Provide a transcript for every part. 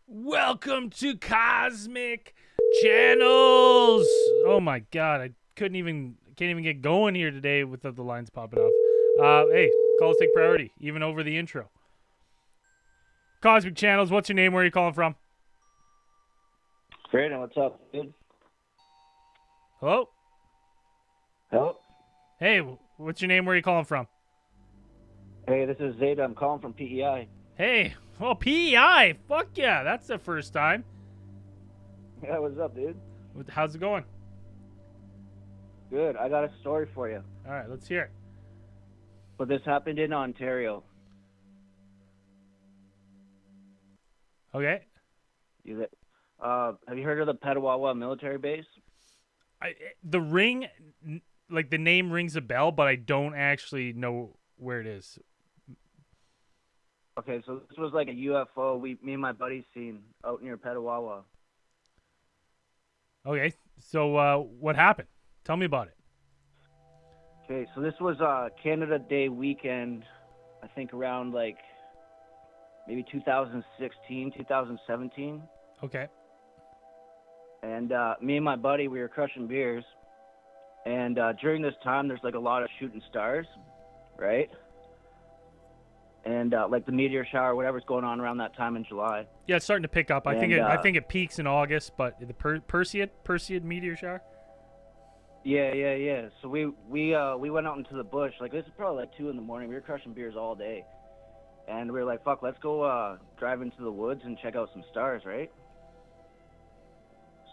Welcome to Cosmic Channels. Oh my god, I can't even get going here today without the lines popping off. Hey, calls take priority, even over the intro. Cosmic Channels, what's your name? Where are you calling from? Braden, what's up, dude? Hello? Hello? Hey, what's your name? Where are you calling from? Hey, this is Zeta. I'm calling from PEI. Hey, oh, PEI. Fuck yeah, that's the first time. Yeah, what's up, dude? How's it going? Good. I got a story for you. All right, let's hear it. But this happened in Ontario. Okay. Have you heard of the Petawawa military base? The ring, like the name rings a bell, but I don't actually know where it is. Okay, so this was like a UFO me and my buddy seen out near Petawawa. Okay, so what happened? Tell me about it. Okay, so this was Canada Day weekend, I think around like maybe 2016, 2017. Okay. And me and my buddy, we were crushing beers. And during this time, there's like a lot of shooting stars, right? And like the meteor shower, whatever's going on around that time in July. Yeah, it's starting to pick up. I think it peaks in August, but the Perseid meteor shower. Yeah. So we went out into the bush. Like this is probably like 2 a.m. We were crushing beers all day, and we were like, "Fuck, let's go drive into the woods and check out some stars, right?"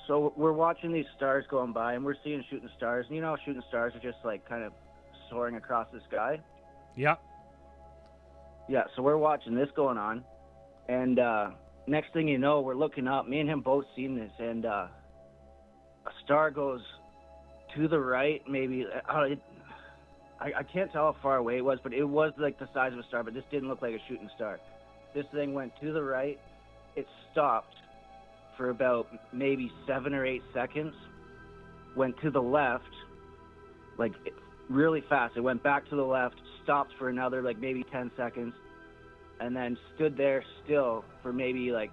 So we're watching these stars going by, and we're seeing shooting stars. And you know, shooting stars are just like kind of soaring across the sky. Yeah. Yeah, so we're watching this going on, and next thing you know, we're looking up. Me and him both seen this, and a star goes to the right, maybe. I can't tell how far away it was, but it was like the size of a star, but this didn't look like a shooting star. This thing went to the right. It stopped for about maybe 7 or 8 seconds, went to the left, like really fast. It went back to the left, stopped for another like maybe 10 seconds, and then stood there still for maybe like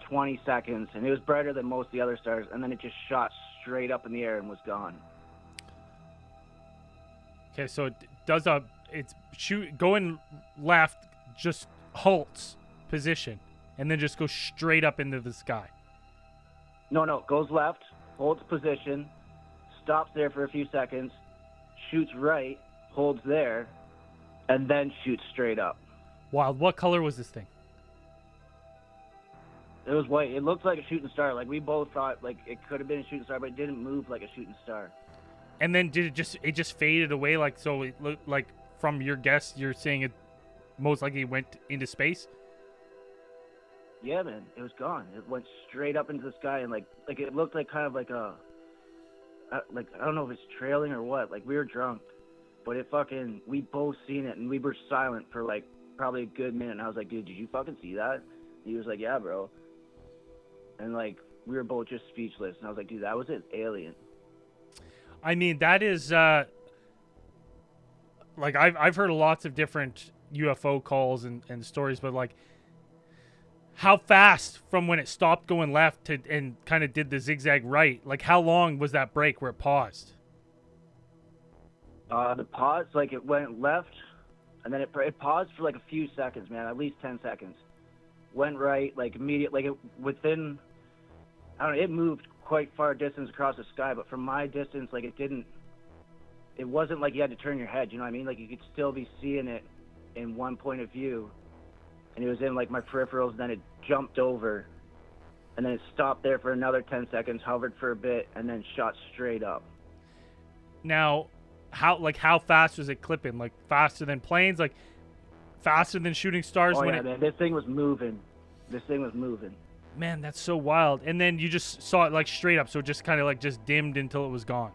20 seconds, and it was brighter than most of the other stars, and then it just shot straight up in the air and was gone. Okay, so going left, just halts position, and then just goes straight up into the sky. No, goes left, holds position, stops there for a few seconds, shoots right, holds there, and then shoots straight up. Wild. What color was this thing? It was white. It looked like a shooting star. Like we both thought like it could have been a shooting star, but it didn't move like a shooting star. And then did it just faded away? Like, so it looked like, from your guess, you're saying it most likely went into space? Yeah, man, it was gone. It went straight up into the sky, and like it looked like kind of like a like, I don't know if it's trailing or what. Like we were drunk, but we both seen it, and we were silent for like probably a good minute. And I was like, dude, did you fucking see that? And he was like, yeah, bro. And like we were both just speechless. And I was like, dude, that was an alien. I mean, that is like I've heard lots of different UFO calls and stories, but like, how fast from when it stopped going left to and kind of did the zigzag right? Like, how long was that break where it paused? The pause, like it went left, and then it paused for like a few seconds, man, at least 10 seconds. Went right, like immediate, like within, I don't know, it moved quite far distance across the sky, but from my distance, like it wasn't like you had to turn your head, you know what I mean? Like you could still be seeing it in one point of view. And it was in like my peripherals, and then it jumped over and then it stopped there for another 10 seconds, hovered for a bit, and then shot straight up. Now, how fast was it clipping? Like faster than planes? Like faster than shooting stars? Oh when yeah, man, this thing was moving. Man, that's so wild. And then you just saw it like straight up, so it just kind of like just dimmed until it was gone.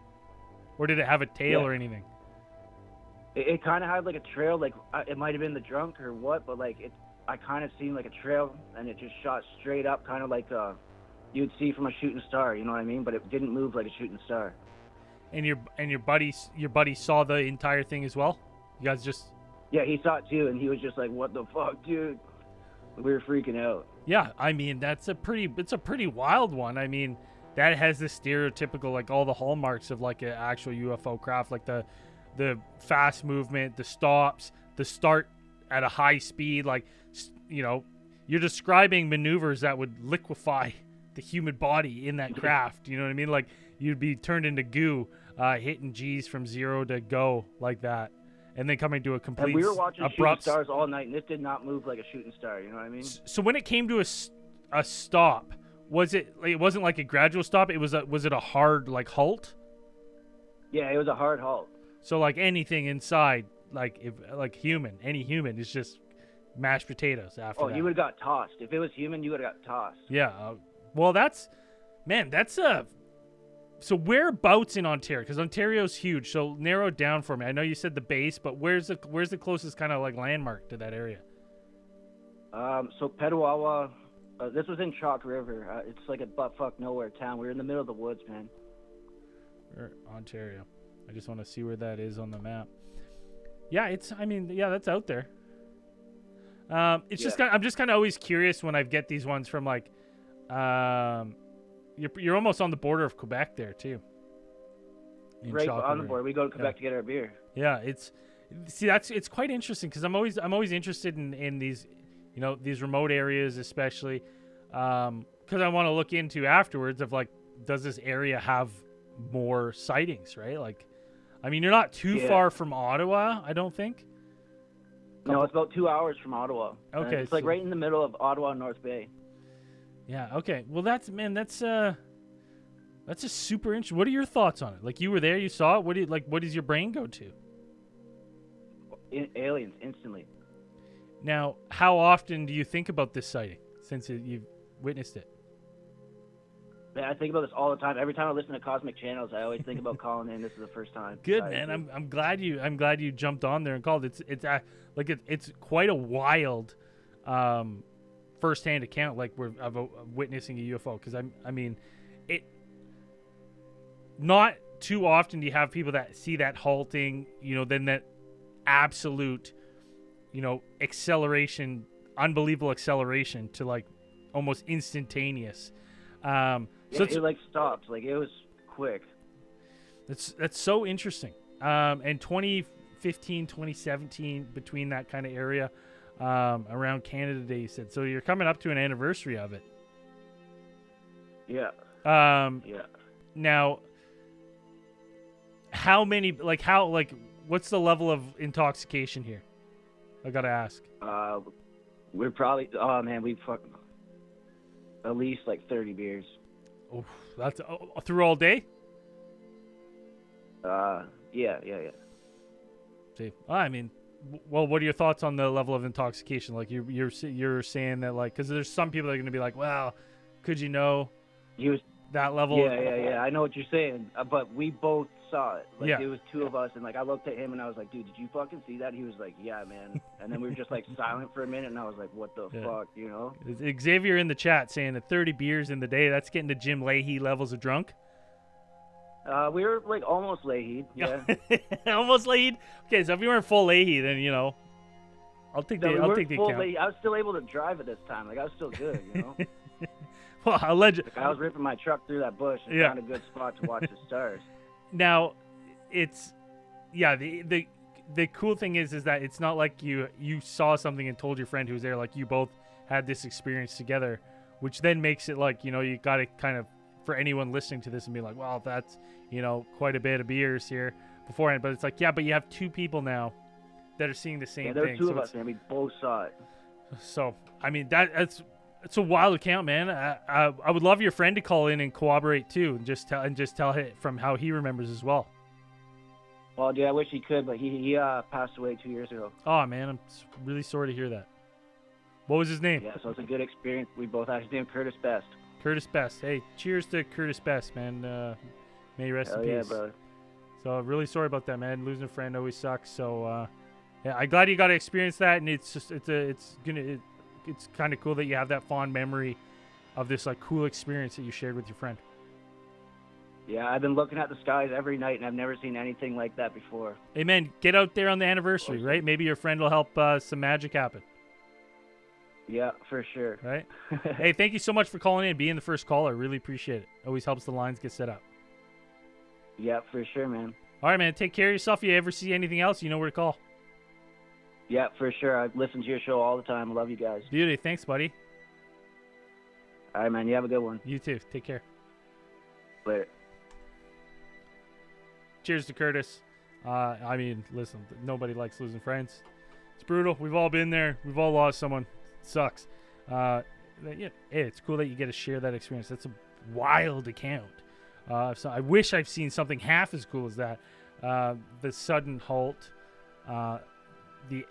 Or did it have a tail or anything? It kind of had like a trail, like it might have been the drunk or what, but like I kind of seen like a trail, and it just shot straight up, kind of like you'd see from a shooting star. You know what I mean? But it didn't move like a shooting star. And your buddy saw the entire thing as well? You guys just... Yeah, he saw it too, and he was just like, "What the fuck, dude?" We were freaking out. Yeah, I mean, it's a pretty wild one. I mean, that has the stereotypical, like all the hallmarks of like an actual UFO craft, like the fast movement, the stops, the start at a high speed, like, you know, you're describing maneuvers that would liquefy the human body in that craft. You know what I mean? Like you'd be turned into goo, hitting G's from 0 to go like that, and then coming to a complete and we were watching abrupt shooting stars all night, and this did not move like a shooting star. You know what I mean? So when it came to a stop, was it? Like, it wasn't like a gradual stop. Was it a hard like halt? Yeah, it was a hard halt. So like anything inside, like any human is just mashed potatoes after that. Oh, you would have got tossed. If it was human, you would have got tossed. Yeah. Well, that's so whereabouts in Ontario? Because Ontario's huge. So narrow it down for me. I know you said the base, but where's the closest kind of like landmark to that area? So Petawawa, this was in Chalk River. It's like a butt-fuck nowhere town. We were in the middle of the woods, man. Ontario. I just want to see where that is on the map. Yeah, that's out there. I'm just kind of always curious when I get these ones from like, you're almost on the border of Quebec there too. Right on the border. We go to Quebec to get our beer. Yeah, it's quite interesting because I'm always interested in these, you know, these remote areas especially, because I want to look into afterwards of like, does this area have more sightings, right? Like, I mean, you're not too far from Ottawa, I don't think. No, it's about 2 hours from Ottawa. Okay, it's like right in the middle of Ottawa and North Bay. Yeah. Okay. Well, that's just super interesting. What are your thoughts on it? Like, you were there, you saw it. What does your brain go to? Aliens, instantly. Now, how often do you think about this sighting since you've witnessed it? Man, I think about this all the time. Every time I listen to Cosmic Channels, I always think about calling in. This is the first time. Good, man. I'm glad you jumped on there and called. It's quite a wild first-hand account, like of witnessing a UFO. Because I mean, it. Not too often do you have people that see that halting, you know, then that absolute, you know, acceleration, unbelievable acceleration to like almost instantaneous. So it like stopped, like it was quick. That's so interesting. And 2015, 2017, between that kind of area, around Canada Day, you said. So you're coming up to an anniversary of it. Yeah. Yeah. Now, what's the level of intoxication here? I gotta ask. We're probably, we fucking at least like 30 beers. Oh, that's through all day? Yeah. See, I mean, well, what are your thoughts on the level of intoxication? Like you're saying that, like, because there's some people that are going to be like, well, could you know that level? Yeah. I know what you're saying, but we both saw it. Like, yeah. It was two of us, and like I looked at him and I was like, dude, did you fucking see that? He was like, yeah, man. And then we were just like silent for a minute, and I was like, what the fuck, you know? Xavier in the chat saying that 30 beers in the day, that's getting to Jim Leahy levels of drunk. We were like almost Leahy, yeah. Almost Leahy. Okay, so if you weren't full Leahy, then you know, I'll take the account. Leahy. I was still able to drive at this time. Like I was still good, you know. Well, allegedly. Like, I was ripping my truck through that bush and found a good spot to watch the stars. Now, it's the cool thing is that it's not like you saw something and told your friend who was there. Like, you both had this experience together, which then makes it like, you know, you got to kind of, for anyone listening to this and be like, well, that's, you know, quite a bit of beers here beforehand. But it's like, yeah, but you have two people now that are seeing the same thing. Yeah, there were two of us, man. We both saw it. So, I mean, that's It's a wild account, man. I would love your friend to call in and corroborate too, and just tell it from how he remembers as well. Well, dude, I wish he could, but he passed away 2 years ago. Oh man, I'm really sorry to hear that. What was his name? Yeah, so it's a good experience. We both had his name, Curtis Best. Curtis Best. Hey, cheers to Curtis Best, man. May you rest in peace. Yeah, brother. So really sorry about that, man. Losing a friend always sucks. So yeah, I'm glad you got to experience that, and it's kind of cool that you have that fond memory of this like cool experience that you shared with your friend. Yeah, I've been looking at the skies every night, and I've never seen anything like that before. Hey, man, get out there on the anniversary, right? Maybe your friend will help some magic happen. Yeah, for sure. Right? Hey, thank you so much for calling in, being the first caller. Really appreciate it. Always helps the lines get set up. Yeah, for sure, man. All right, man. Take care of yourself. If you ever see anything else, you know where to call. Yeah, for sure. I listen to your show all the time. I love you guys. Beauty. Thanks, buddy. All right, man. You have a good one. You too. Take care. Later. Cheers to Curtis. I mean, listen, nobody likes losing friends. It's brutal. We've all been there. We've all lost someone. It sucks. Yeah, hey, it's cool that you get to share that experience. That's a wild account. So I wish I've seen something half as cool as that. The sudden halt, the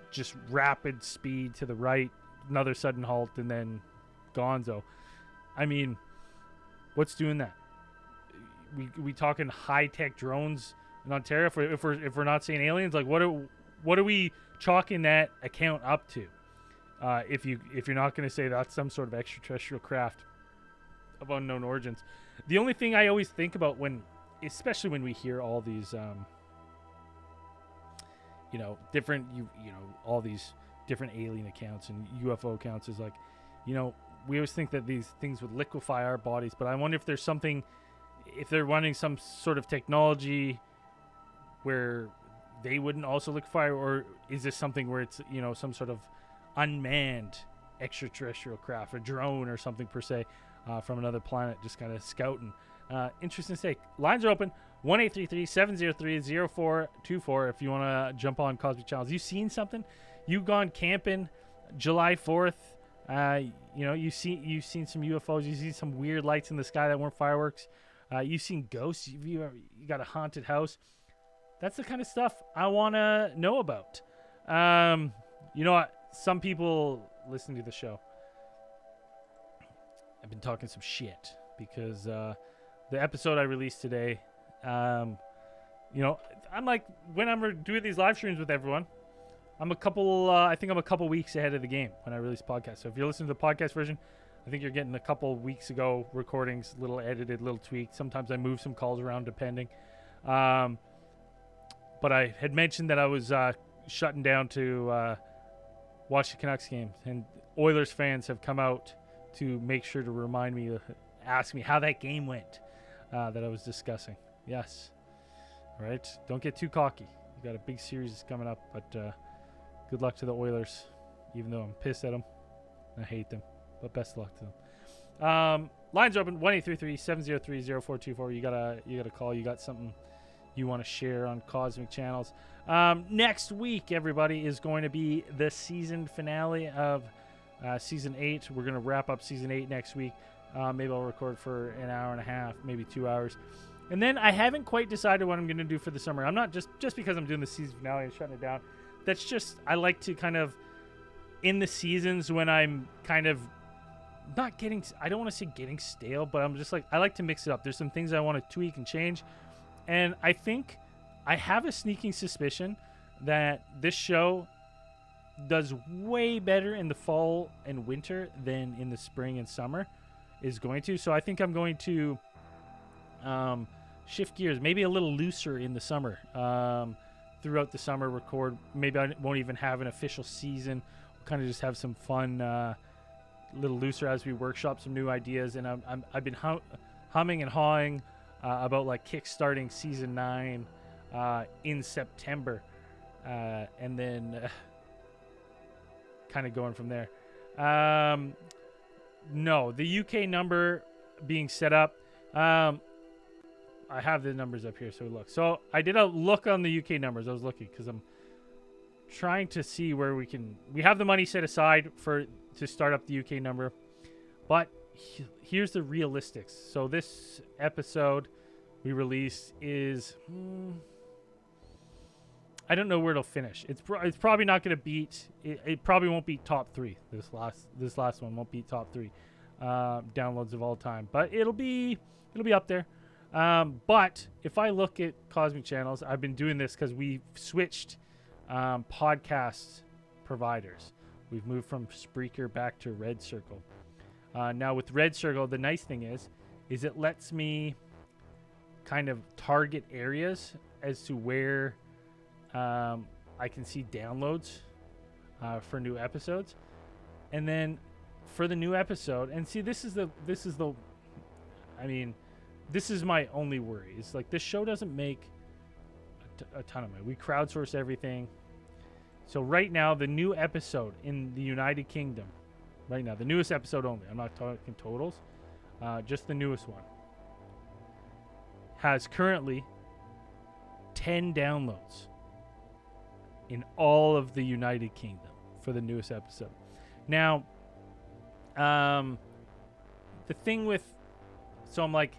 just rapid speed to the right, another sudden halt, and then gonzo. I mean, what's doing that? We talking high-tech drones in Ontario? If we're not saying aliens, like what are we chalking that account up to? If you're not going to say that's some sort of extraterrestrial craft of unknown origins. The only thing I always think about especially when we hear all these different all these different alien accounts and UFO accounts is like, we always think that these things would liquefy our bodies, but I wonder if there's something, if they're running some sort of technology where they wouldn't also liquefy, or is this something where it's some sort of unmanned extraterrestrial craft, a drone or something per se, from another planet just kind of scouting. Interesting to say. Lines are open. 1-833-703-0424 if you want to jump on Cosmic Channels. You seen something? You gone camping July 4th? You've seen some UFOs. You seen some weird lights in the sky that weren't fireworks. You've seen ghosts. You got a haunted house. That's the kind of stuff I want to know about. You know what? Some people listening to the show, I've been talking some shit because the episode I released today, I'm like, when I'm doing these live streams with everyone, I think I'm a couple weeks ahead of the game when I release podcasts. So if you're listening to the podcast version, I think you're getting a couple weeks ago recordings, little edited, little tweaked. Sometimes I move some calls around depending. But I had mentioned that I was shutting down to watch the Canucks game, and Oilers fans have come out to make sure to remind me, ask me how that game went that I was discussing. Yes. All right. Don't get too cocky. You got a big series coming up, but good luck to the Oilers, even though I'm pissed at them. I hate them, but best of luck to them. Lines are open. 1-833-703-0424. You got a call. You got something you want to share on Cosmic Channels. Next week, everybody, is going to be the season finale of season 8. We're going to wrap up season 8 next week. Maybe I'll record for an hour and a half, maybe 2 hours. And then I haven't quite decided what I'm going to do for the summer. I'm not just because I'm doing the season finale and shutting it down. That's just, I like to kind of, in the seasons when I'm kind of not getting, I don't want to say getting stale, but I'm just like, I like to mix it up. There's some things I want to tweak and change. And I think I have a sneaking suspicion that this show does way better in the fall and winter than in the spring and summer is going to. So I think I'm going to shift gears, maybe a little looser in the summer. Throughout the summer, record. Maybe I won't even have an official season. We'll kind of just have some fun, a little looser as we workshop some new ideas. And I've been humming and hawing about like kickstarting season 9 in September, and then kind of going from there. No, the UK number being set up. I have the numbers up here, so look. So I did a look on the UK numbers. I was looking because I'm trying to see where we have the money set aside to start up the UK number. But here's the realistics. So this episode we release is, I don't know where it'll finish. It's probably not going to beat. It probably won't beat top 3. This last one won't beat top 3 downloads of all time. But it'll be up there. But if I look at Cosmic Channels, I've been doing this because we switched podcast providers. We've moved from Spreaker back to Red Circle. Now with Red Circle, the nice thing is it lets me kind of target areas as to where I can see downloads for new episodes. And then for the new episode, and see, this is my only worry. It's like this show doesn't make a ton of money. We crowdsource everything. So right now, the new episode in the United Kingdom, right now, the newest episode only, I'm not talking totals, just the newest one, has currently 10 downloads in all of the United Kingdom for the newest episode. Now, the thing with, so I'm like,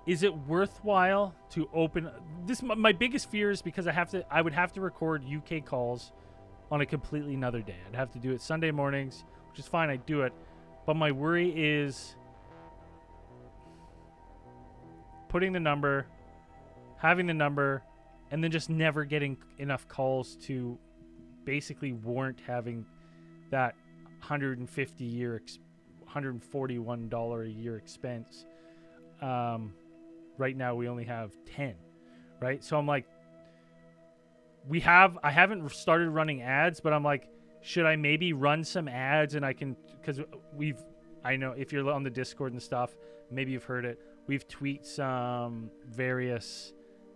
is it worthwhile to open this? My biggest fear is because I would have to record UK calls on a completely another day. I'd have to do it Sunday mornings, which is fine. I do it. But my worry is putting the number, having the number, and then just never getting enough calls to basically warrant having that $141 a year expense. Right now we only have 10, right? So I'm like, I haven't started running ads, but I'm like, should I maybe run some ads? And I can, because I know if you're on the Discord and stuff, maybe you've heard it. We've tweaked some various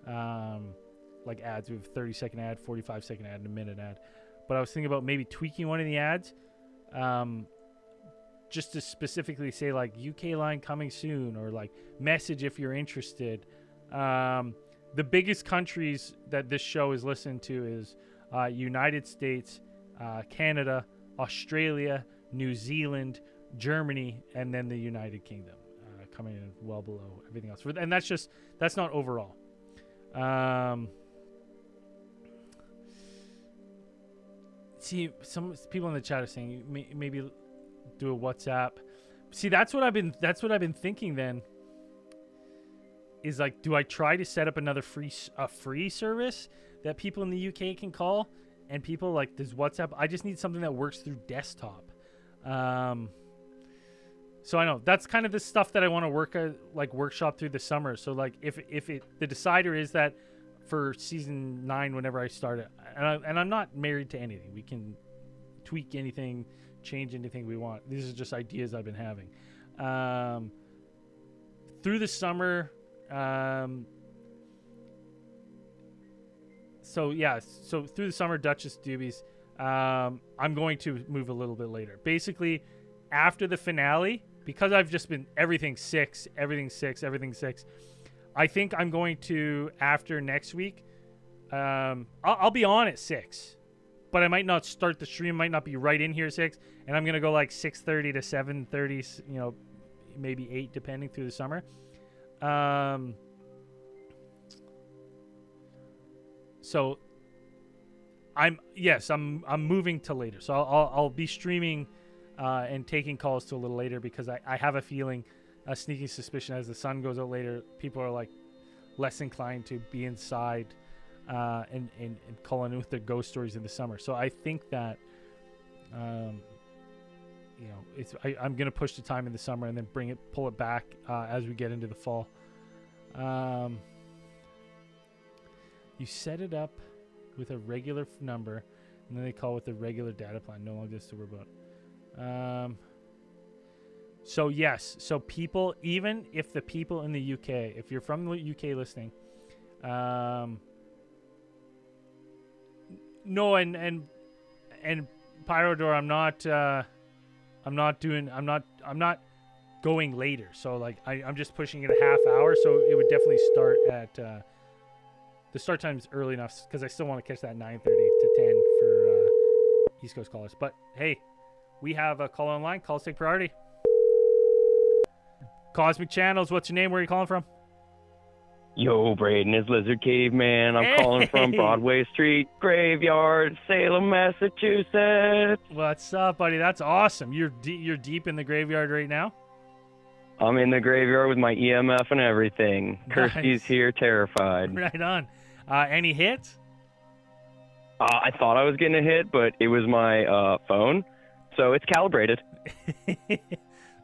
like ads. We have a 30-second ad, 45-second ad, and a minute ad. But I was thinking about maybe tweaking one of the ads, just to specifically say like UK line coming soon, or like message if you're interested. The biggest countries that this show is listened to is United States, Canada, Australia, New Zealand, Germany, and then the United Kingdom, coming in well below everything else. And that's not overall. See, some people in the chat are saying maybe do a WhatsApp. See, that's what I've been thinking then. Is like, do I try to set up another free service that people in the UK can call, and people like, does WhatsApp? I just need something that works through desktop. So I know that's kind of the stuff that I want to workshop through the summer. So like, if the decider is that for season 9, whenever I start it, and I'm not married to anything, we can tweak anything, change anything we want. These are just ideas I've been having through the summer. So through the summer, Duchess Doobies, I'm going to move a little bit later. Basically, after the finale, because I've just been everything six. I think I'm going to, after next week, I'll be on at 6, but I might not start the stream. Might not be right in here 6, and I'm gonna go like 6:30 to 7:30. Maybe 8, depending through the summer. So I'm moving to later. So I'll be streaming and taking calls to a little later, because I have a feeling, a sneaking suspicion, as the sun goes out later, people are like less inclined to be inside and calling in with their ghost stories in the summer. So I think that I'm gonna push the time in the summer and then pull it back as we get into the fall. You set it up with a regular number, and then they call with the regular data plan. No longer to worry about. So yes, so people, even if the people in the UK, if you're from the UK listening, no, and Pyrodor, I'm not going later. So like I'm just pushing it a half hour. So it would definitely start at the start time is early enough, because I still want to catch that 9:30 to 10 for East Coast callers. But hey, We have a call online. Calls take priority. Cosmic Channels, what's your name? Where are you calling from? Yo, Braden, it's Lizard Caveman. I'm calling from Broadway Street Graveyard, Salem, Massachusetts. What's up, buddy? That's awesome. You're deep in the graveyard right now? I'm in the graveyard with my EMF and everything. Nice. Kirsty's here, terrified. Right on. Any hits? I thought I was getting a hit, but it was my phone, so it's calibrated.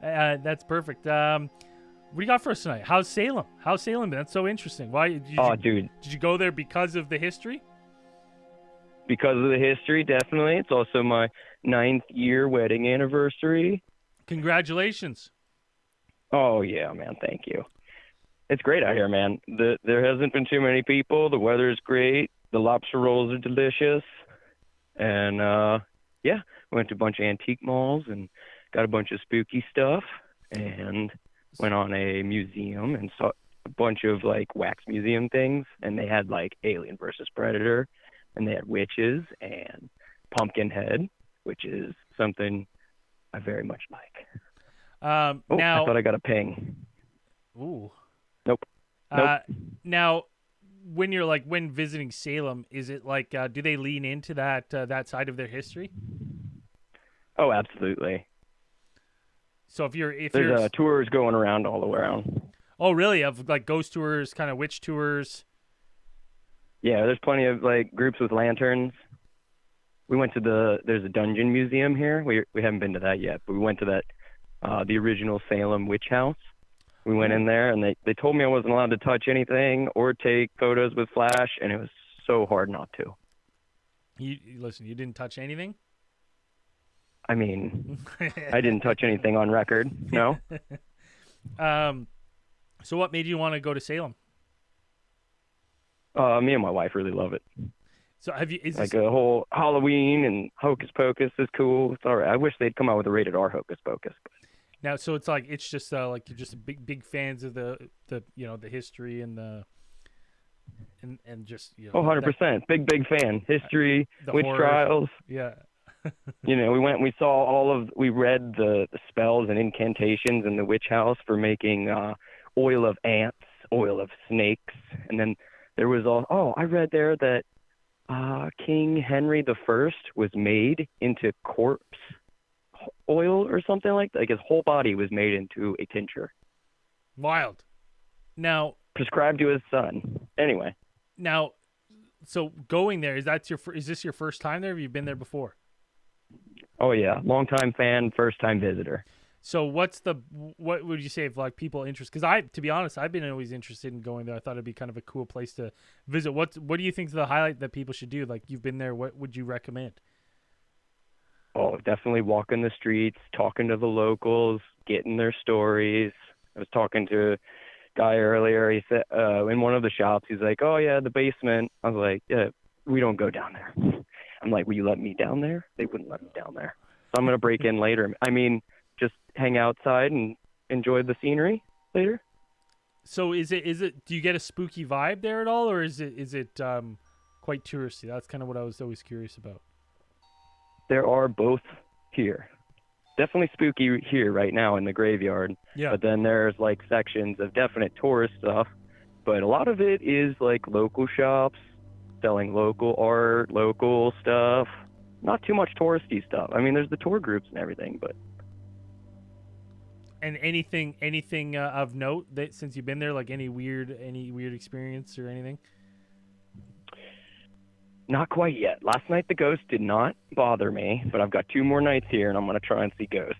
That's perfect. What do you got for us tonight? How's Salem? How's Salem been? That's so interesting. Why? Dude. Did you go there because of the history? Because of the history, definitely. It's also my 9th year wedding anniversary. Congratulations. Oh, yeah, man. Thank you. It's great out here, man. There hasn't been too many people. The weather is great. The lobster rolls are delicious. And, yeah, we went to a bunch of antique malls and got a bunch of spooky stuff. And went on a museum and saw a bunch of, like, wax museum things. And they had, like, Alien versus Predator. And they had witches and Pumpkinhead, which is something I very much like. Now, I thought I got a ping. Ooh. Nope. Now, when visiting Salem, is it like do they lean into that side of their history? Oh, absolutely. So there's tours going around all the way around. Oh, really? Of like ghost tours, kind of witch tours. Yeah, there's plenty of like groups with lanterns. We went to there's a dungeon museum here. We haven't been to that yet, but we went to that the original Salem witch house. We went in there and they told me I wasn't allowed to touch anything or take photos with flash, and it was so hard not to. You didn't touch anything? I mean, I didn't touch anything on record. No. So what made you want to go to Salem? Me and my wife really love it. So a whole Halloween and Hocus Pocus is cool. It's all right. I wish they'd come out with a rated R Hocus Pocus. But. Now, so it's like it's just like you're just big fans of the history and just 100% big fan. History, witch horror. trials. Yeah. We went and we read the spells and incantations in the witch house for making oil of ants, oil of snakes, and then there was I read there that King Henry I was made into corpse oil or something like that. Like his whole body was made into a tincture. Wild. Now prescribed to his son. Anyway. Now, so going there, is this your first time there? Have you been there before? Oh yeah, long-time fan, first-time visitor. So what would you say if like people interest? Because to be honest, I've been always interested in going there. I thought it'd be kind of a cool place to visit. What do you think is the highlight that people should do? Like you've been there, what would you recommend? Oh, definitely walking the streets, talking to the locals, getting their stories. I was talking to a guy earlier. He said in one of the shops, he's like, "Oh yeah, the basement." I was like, "Yeah, we don't go down there." I'm like, "Will you let me down there?" They wouldn't let me down there. So I'm gonna break in later. I mean, just hang outside and enjoy the scenery later. So is it? Do you get a spooky vibe there at all, or is it quite touristy? That's kind of what I was always curious about. There are both here. Definitely spooky here right now in the graveyard. Yeah. But then there's like sections of definite tourist stuff. But a lot of it is like local shops selling local art, local stuff. Not too much touristy stuff. I mean, there's the tour groups and everything, but. And anything of note that since you've been there, like any weird experience or anything? Not quite yet. Last night the ghost did not bother me, but I've got 2 more nights here, and I'm going to try and see ghosts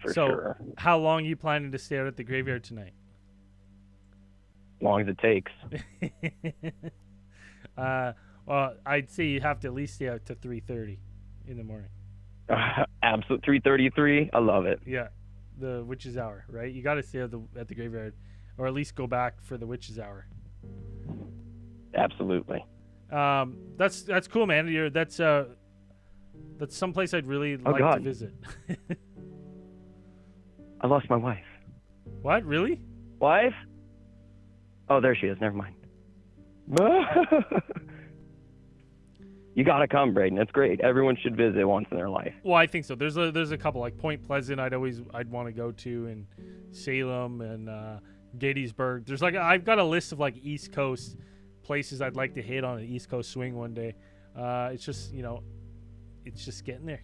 for sure. So how long are you planning to stay out at the graveyard tonight? As long as it takes. Well, I'd say you have to at least stay out to 3:30 in the morning. Absolutely. 3:33. I love it. Yeah, the witch's hour, right? You got to stay at the graveyard, or at least go back for the witch's hour. Absolutely. That's cool, man. That's someplace I'd really like to visit. I lost my wife. What? Really? Wife? Oh, there she is. Never mind. You got to come, Braden. It's great. Everyone should visit once in their life. Well, I think so. There's a couple like Point Pleasant. I'd want to go to, and Salem and Gettysburg. There's like I've got a list of like East Coast places I'd like to hit on an East Coast swing one day. It's just it's just getting there.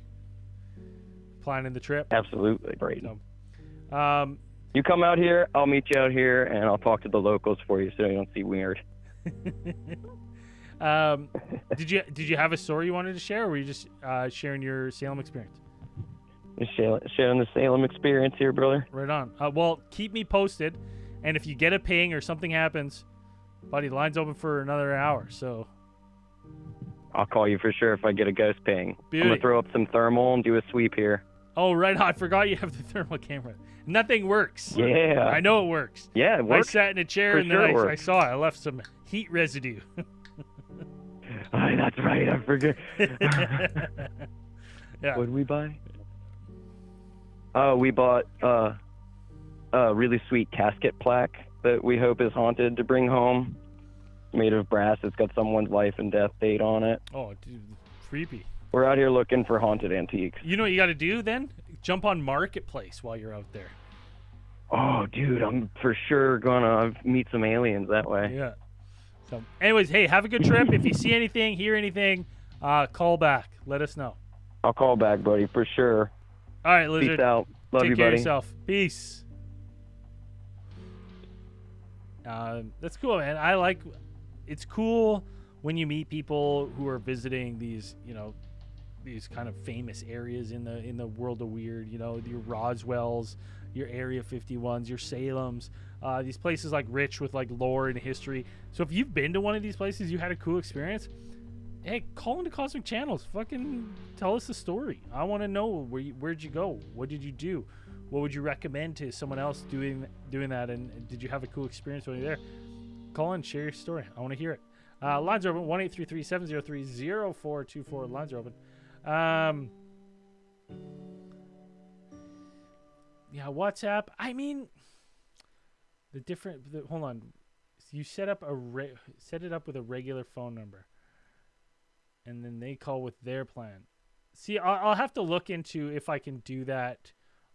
Planning the trip. Absolutely, Braden. So, you come out here, I'll meet you out here, and I'll talk to the locals for you so you don't see weird. Did you have a story you wanted to share, or were you just sharing your Salem experience? Just sharing the Salem experience here, brother. Right on. Well, keep me posted, and if you get a ping or something happens, buddy, the line's open for another hour, so I'll call you for sure if I get a ghost ping. Beauty. I'm gonna throw up some thermal and do a sweep here. Oh, right on. I forgot you have the thermal camera. Nothing works. Yeah. I know it works. Yeah, it works. I sat in a chair For and sure then it I works. saw it. I left some heat residue. That's right. I forget. Yeah. What did we buy? We bought a really sweet casket plaque that we hope is haunted to bring home. Made of brass. It's got someone's life and death date on it. Oh, dude, creepy. We're out here looking for haunted antiques. You know what you got to do then? Jump on Marketplace while you're out there. Oh, dude, I'm for sure gonna meet some aliens that way. Yeah. So, anyways, hey, have a good trip. If you see anything, hear anything, call back. Let us know. I'll call back, buddy, for sure. All right, Lizard. Peace out. Love Take you, care buddy. of yourself. Peace. That's cool, man. It's cool when you meet people who are visiting these, these kind of famous areas in the world of weird, your Roswells, your Area 51s, your Salems, these places like rich with like lore and history. So if you've been to one of these places, you had a cool experience, hey, call into Cosmic Channels. Fucking tell us the story. I want to know where'd you go? What did you do? What would you recommend to someone else doing that? And did you have a cool experience when you're there? Call in, share your story. I want to hear it. Lines are open, 1-833-703-0424. Lines are open. Yeah, WhatsApp. I mean, hold on. You set it up with a regular phone number, and then they call with their plan. See, I'll have to look into if I can do that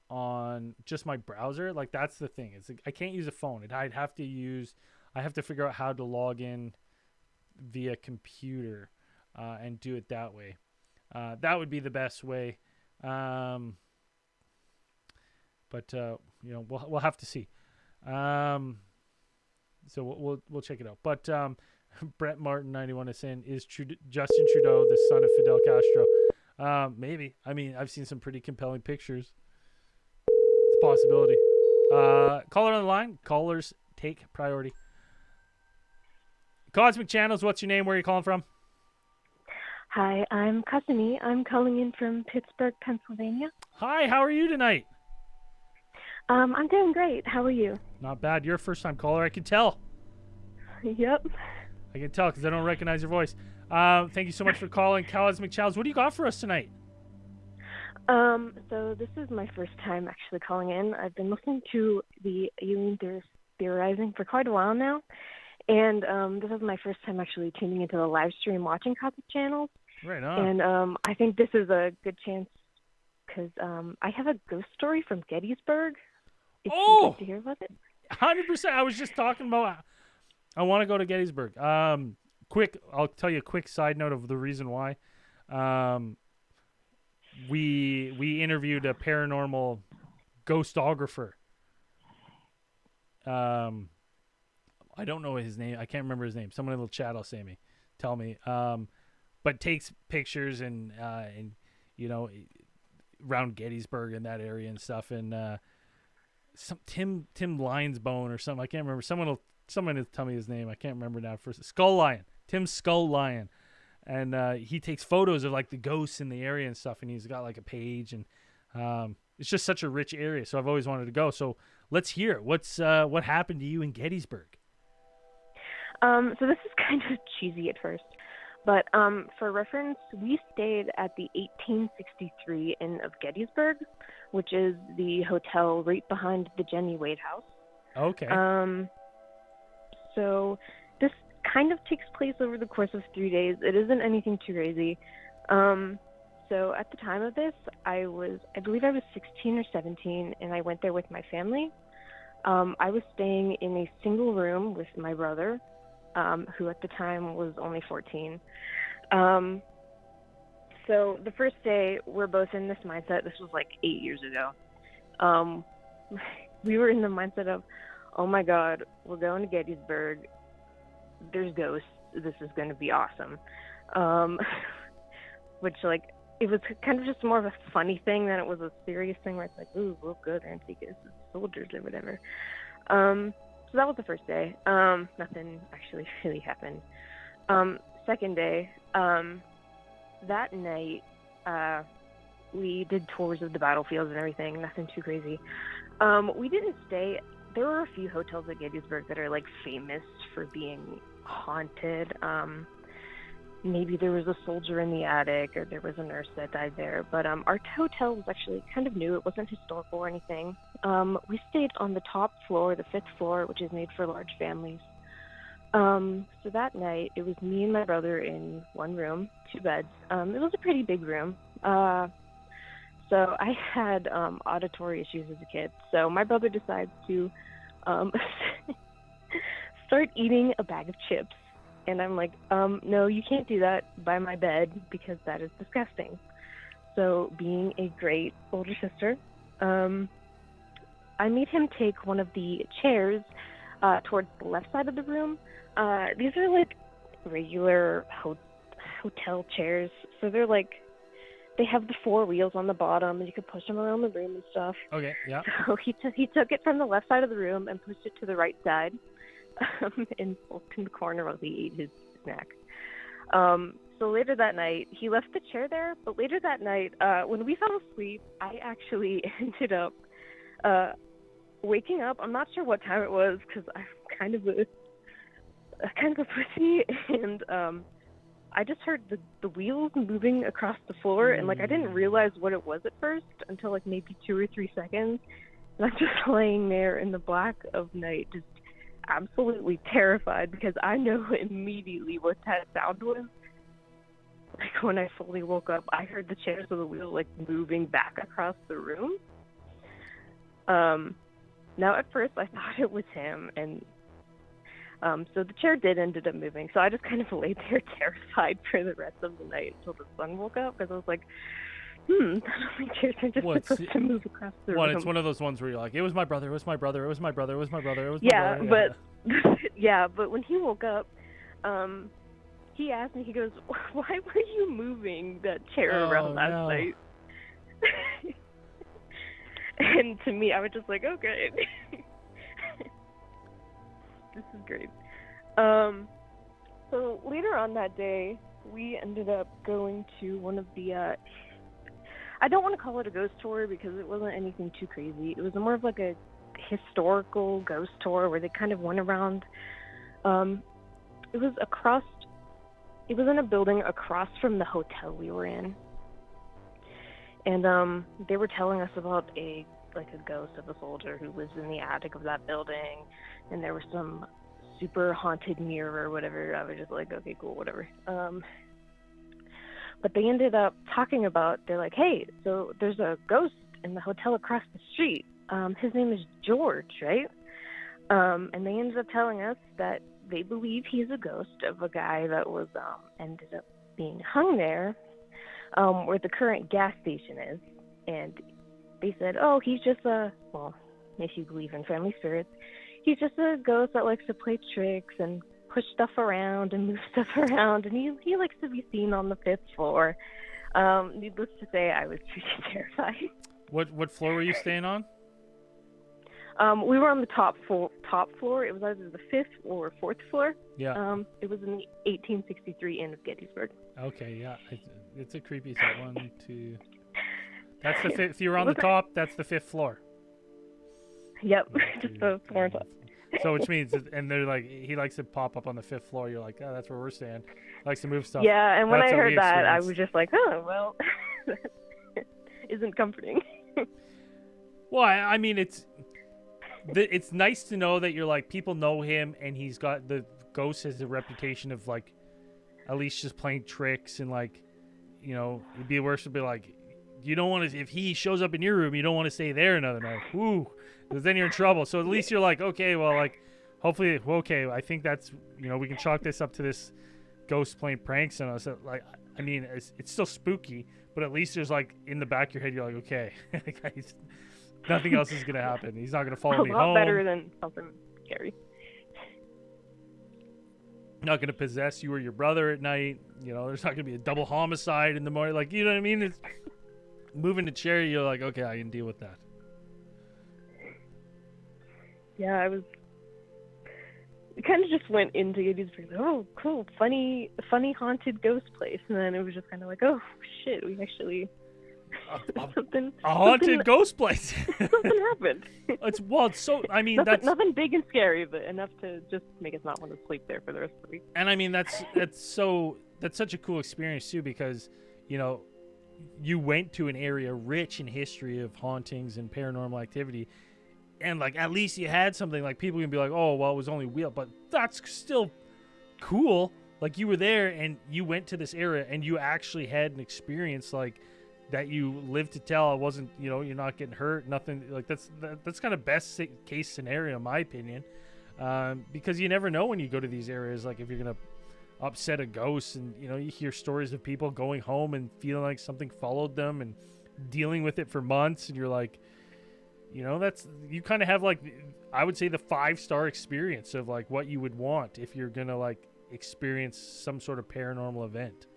on just my browser. Like, that's the thing. It's like, I can't use a phone. I have to figure out how to log in via computer and do it that way. That would be the best way. But we'll have to see. So we'll check it out. But Brett Martin 91 is saying, is Justin Trudeau the son of Fidel Castro? Maybe. I mean, I've seen some pretty compelling pictures. It's a possibility. Caller on the line. Callers take priority. Cosmic Channels, what's your name? Where are you calling from? Hi, I'm Kasumi. I'm calling in from Pittsburgh, Pennsylvania. Hi, how are you tonight? I'm doing great. How are you? Not bad. You're a first-time caller. I can tell. Yep. I can tell because I don't recognize your voice. Thank you so much for calling. Cosmic Channels, what do you got for us tonight? So this is my first time actually calling in. I've been listening to the alien theorizing for quite a while now. And this is my first time actually tuning into the live stream watching Cosmic Channels. Right on. And I think this is a good chance because I have a ghost story from Gettysburg. If you'd like to hear about it. 100%. I was just talking about I want to go to Gettysburg. I'll tell you a quick side note of the reason why. We interviewed a paranormal ghostographer. I don't know his name. I can't remember his name. Someone in the chat will tell me. But takes pictures and around Gettysburg and that area and stuff. And some Tim Lionsbone or something. I can't remember. Someone will tell me his name. I can't remember now. First, Skull Lion. Tim Skull Lion. And he takes photos of like the ghosts in the area and stuff. And he's got like a page. And it's just such a rich area. So I've always wanted to go. So let's hear it. What happened to you in Gettysburg? So this is kind of cheesy at first, but for reference, we stayed at the 1863 Inn of Gettysburg, which is the hotel right behind the Jenny Wade House. Okay. So this kind of takes place over the course of 3 days. It isn't anything too crazy. So at the time of this, I believe I was 16 or 17, and I went there with my family. I was staying in a single room with my brother, who at the time was only 14. So the first day, we're both in this mindset. This was like 8 years ago. We were in the mindset of, oh my God, we're going to Gettysburg. There's ghosts. This is going to be awesome. Which, like, it was kind of just more of a funny thing than it was a serious thing where it's like, ooh, we'll go there and see ghosts as soldiers or whatever. So that was the first day. Nothing actually really happened. Second day, that night, we did tours of the battlefields and everything. Nothing too crazy. We didn't stay. There were a few hotels at Gettysburg that are like famous for being haunted. Maybe there was a soldier in the attic, or there was a nurse that died there. But our hotel was actually kind of new. It wasn't historical or anything. We stayed on the top floor, the 5th floor, which is made for large families. So that night, it was me and my brother in one room, 2 beds. It was a pretty big room. So I had auditory issues as a kid. So my brother decides to start eating a bag of chips. And I'm like, no, you can't do that by my bed because that is disgusting. So being a great older sister, I made him take one of the chairs towards the left side of the room. These are like regular hotel chairs. So they're like, they have the 4 wheels on the bottom, and you can push them around the room and stuff. Okay, yeah. So he took it from the left side of the room and pushed it to the right side, in the corner while he ate his snack. So later that night, he left the chair there. But later that night, when we fell asleep, I actually ended up waking up. I'm not sure what time it was because I'm kind of a pussy, and I just heard the wheels moving across the floor, and like I didn't realize what it was at first until like maybe 2 or 3 seconds, and I'm just laying there in the black of night, just absolutely terrified because I know immediately what that sound was. Like when I fully woke up, I heard the chairs of the wheel like moving back across the room. Now at first I thought it was him, and so the chair did ended up moving. So I just kind of laid there terrified for the rest of the night until the sun woke up, because I was like, none of my chairs are just supposed to move across the room. It's one of those ones where you're like, it was my brother, it was my brother, it was my brother, it was my brother, it was my brother. brother. Yeah, but when he woke up, he asked me, he goes, why were you moving that chair around last night? And to me, I was just like, okay. This is great. So later on that day, we ended up going to one of the, I don't want to call it a ghost tour because it wasn't anything too crazy. It was more of like a historical ghost tour where they kind of went around. It was in a building across from the hotel we were in. And they were telling us about a ghost of a soldier who lives in the attic of that building, and there was some super haunted mirror or whatever. I was just like, okay, cool, whatever. But they ended up talking about, they're like, hey, so there's a ghost in the hotel across the street. His name is George, right? And they ended up telling us that they believe he's a ghost of a guy that was ended up being hung there, where the current gas station is. And they said, oh, he's just if you believe in family spirits, he's just a ghost that likes to play tricks and push stuff around and move stuff around, and he likes to be seen on the 5th floor. Needless to say, I was pretty terrified. What floor were you staying on? We were on the top floor. It was either the 5th or 4th floor. Yeah. It was in the 1863 Inn of Gettysburg. Okay, yeah. It's a creepy set. 1, 2. That's the 5th. If you were on the top, that's the 5th floor. Yep, just the floor on top. So which means, and they're like, he likes to pop up on the 5th floor. You're like, oh, that's where we're staying. He likes to move stuff. Yeah, and when I heard that, I was just like, oh, well, that isn't comforting. Well, I mean, it's nice to know that you're like, people know him, and he's got the ghosts has the reputation of like at least just playing tricks and like, you know, it'd be worse to be like, you don't want to, if he shows up in your room, you don't want to stay there another night. Woo, because then you're in trouble. So at least you're like, okay, well, like, hopefully, okay, I think that's, you know, we can chalk this up to this ghost playing pranks on us. Like, I mean, it's still spooky, but at least there's like in the back of your head, you're like, okay, nothing else is gonna happen. He's not gonna follow me home. A lot better than something scary. Not gonna possess you or your brother at night. You know, there's not gonna be a double homicide in the morning. Like, you know what I mean? It's moving to Cherry. You're like, okay, I can deal with that. Yeah, it kind of just went into Gettysburg. Oh, cool, funny haunted ghost place, and then it was just kind of like, oh shit, we actually a haunted ghost place. Something happened. It's so. I mean, nothing big and scary, but enough to just make us not want to sleep there for the rest of the week. And I mean, that's such a cool experience too, because you know, you went to an area rich in history of hauntings and paranormal activity. And, like, at least you had something, like, people can be like, oh, well, it was only wheel. But that's still cool. Like, you were there, and you went to this area, and you actually had an experience, like, that you lived to tell. It wasn't, you know, you're not getting hurt, nothing. Like, that's kind of best case scenario, in my opinion. Because you never know when you go to these areas, like, if you're going to upset a ghost. And, you know, you hear stories of people going home and feeling like something followed them and dealing with it for months. And you're like... You know, you kind of have, like, I would say the 5-star experience of, like, what you would want if you're going to, like, experience some sort of paranormal event.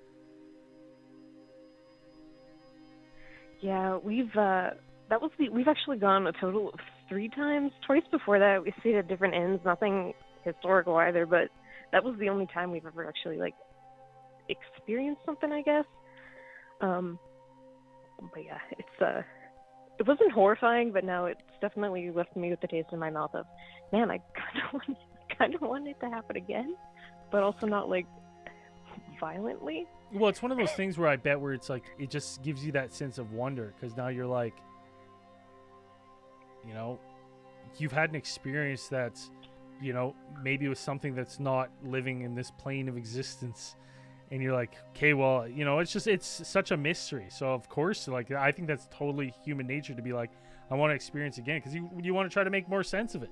Yeah, we've actually gone a total of 3 times. Twice before that, we stayed at different inns, nothing historical either, but that was the only time we've ever actually, like, experienced something, I guess. But yeah, it wasn't horrifying, but now it's definitely left me with the taste in my mouth of, man, I kind of want it to happen again, but also not like violently. Well, it's one of those things where I bet where it's like it just gives you that sense of wonder, because now you're like, you know, you've had an experience that's, you know, maybe it was something that's not living in this plane of existence. And you're like, okay, well, you know, it's such a mystery. So, of course, like, I think that's totally human nature to be like, I want to experience again, because you want to try to make more sense of it.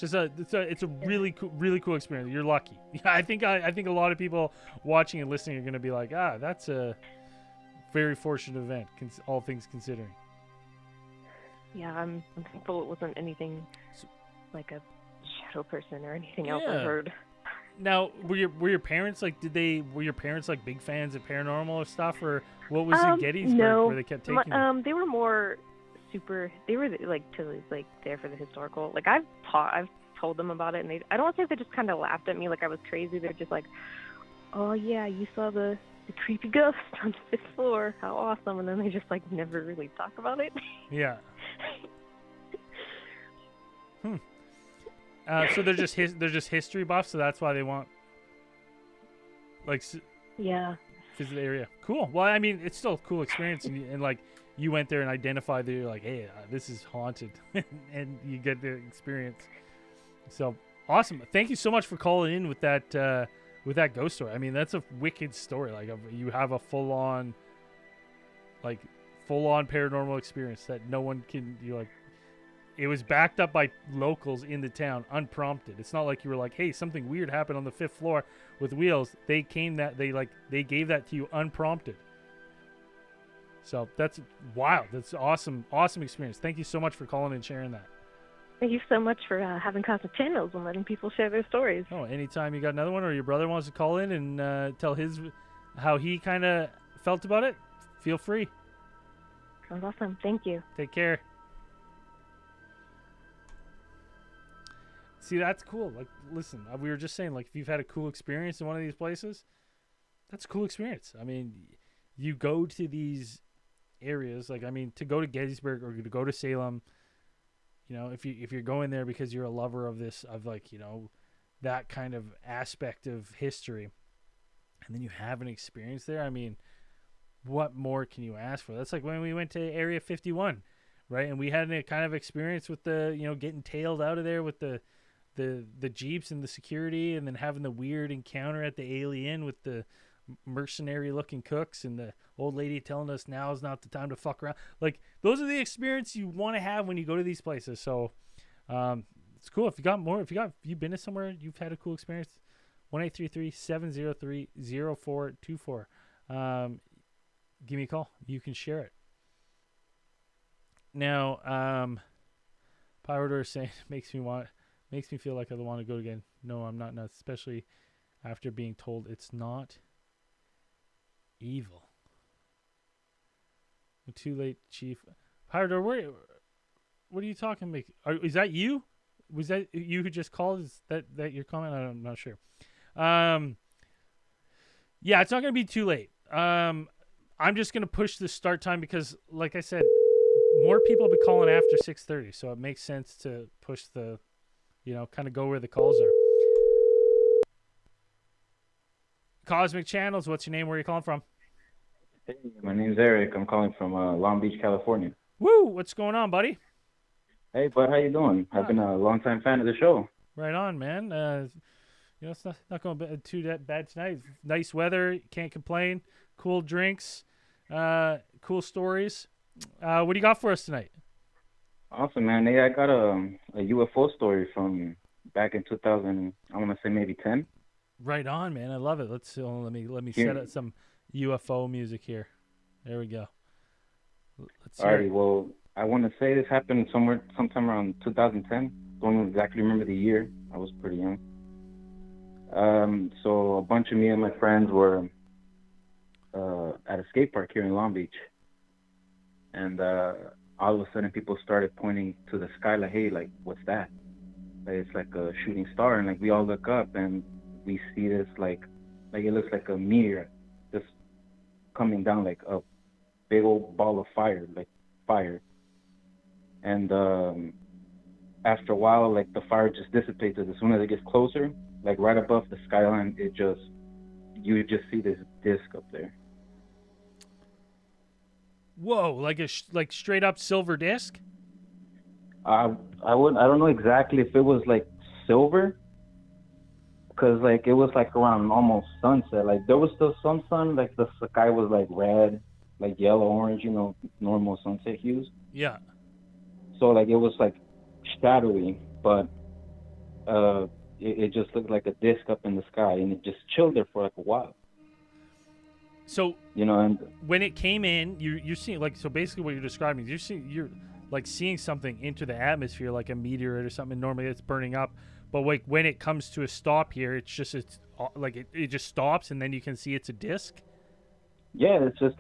It's a really cool experience. You're lucky. I think a lot of people watching and listening are going to be like, that's a very fortunate event, all things considering. Yeah, I'm thankful it wasn't anything like a shadow person or anything else I heard. Now, were your parents like? Were your parents like big fans of paranormal stuff, or what was in Gettysburg where they kept taking you? They were more super. They were like totally like there for the historical. Like I've told them about it, and I don't think they just kind of laughed at me like I was crazy. They're just like, "Oh yeah, you saw the creepy ghost on the 5th floor. How awesome!" And then they just like never really talk about it. Yeah. So they're just history buffs, so that's why they want like visit the area. Cool. Well, I mean, it's still a cool experience, and like you went there and identified that you're like, hey, this is haunted, and you get the experience. So awesome! Thank you so much for calling in with that ghost story. I mean, that's a wicked story. Like you have a full on paranormal experience that no one can. You like. It was backed up by locals in the town, unprompted. It's not like you were like, "Hey, something weird happened on the 5th floor with wheels." They gave that to you unprompted. So that's wild. That's awesome experience. Thank you so much for calling and sharing that. Thank you so much for having Cosmic Channels and letting people share their stories. Oh, anytime you got another one, or your brother wants to call in and tell how he kind of felt about it, feel free. Sounds awesome. Thank you. Take care. See, that's cool. Like, listen, we were just saying, like, if you've had a cool experience in one of these places, that's a cool experience. I mean, you go to these areas, like, I mean, to go to Gettysburg or to go to Salem, you know, if you're going there because you're a lover of this, of like, you know, that kind of aspect of history, and then you have an experience there, I mean, what more can you ask for? That's like when we went to Area 51. right? And we had a kind of experience with the, getting tailed out of there with the Jeeps and the security, and then having the weird encounter at the Alien with the mercenary looking cooks and the old lady telling us now is not the time to fuck around. Like, those are the experience you want to have when you go to these places. So it's cool. If you've been to somewhere, you've had a cool experience, 1-833-703-0424. Give me a call. You can share it. Now, Pyrodor is saying makes me feel like I want to go again. No, I'm not nuts, especially after being told it's not evil. Too late, Chief. Pyrodor, what are you talking about? Is that you? Was that you who just called? Is that your comment? I'm not sure. Yeah, it's not going to be too late. I'm just going to push the start time because, like I said, more people will be calling after 6:30, so it makes sense to push the, kind of go where the calls are. Cosmic Channels, what's your name? Where are you calling from? Hey, my name's Eric. I'm calling from Long Beach, California. Woo! What's going on, buddy? Hey, bud, how you doing? I've been a longtime fan of the show. Right on, man. It's not going too bad tonight. Nice weather, can't complain. Cool drinks, cool stories. What do you got for us tonight? Awesome, man. Hey, I got a UFO story from back in 2000. I want to say maybe 10. Right on, man. I love it. Let me Here. set up some UFO music here. There we go. Let's hear Alrighty, it. well, I want to say this happened sometime around 2010. Don't exactly remember the year. I was pretty young. So a bunch of me and my friends were at a skate park here in Long Beach. And all of a sudden people started pointing to the sky like, hey, like, what's that? Like, it's like a shooting star. And like we all look up and we see this like it looks like a meteor just coming down, like a big old ball of fire, like fire. And after a while, like the fire just dissipates. As soon as it gets closer, like right above the skyline, you just see this disc up there. Whoa! Like like straight up silver disc. I don't know exactly if it was like silver, because like it was like around almost sunset. Like there was still some sun. Like the sky was like red, like yellow, orange. Normal sunset hues. Yeah. So like it was like shadowy, but it just looked like a disc up in the sky, and it just chilled there for like a while. So and when it came in, you're seeing, like, so basically what you're describing is you're like seeing something into the atmosphere, like a meteorite or something. Normally it's burning up, but like when it comes to a stop here, it just stops, and then you can see it's a disc. Yeah, it's just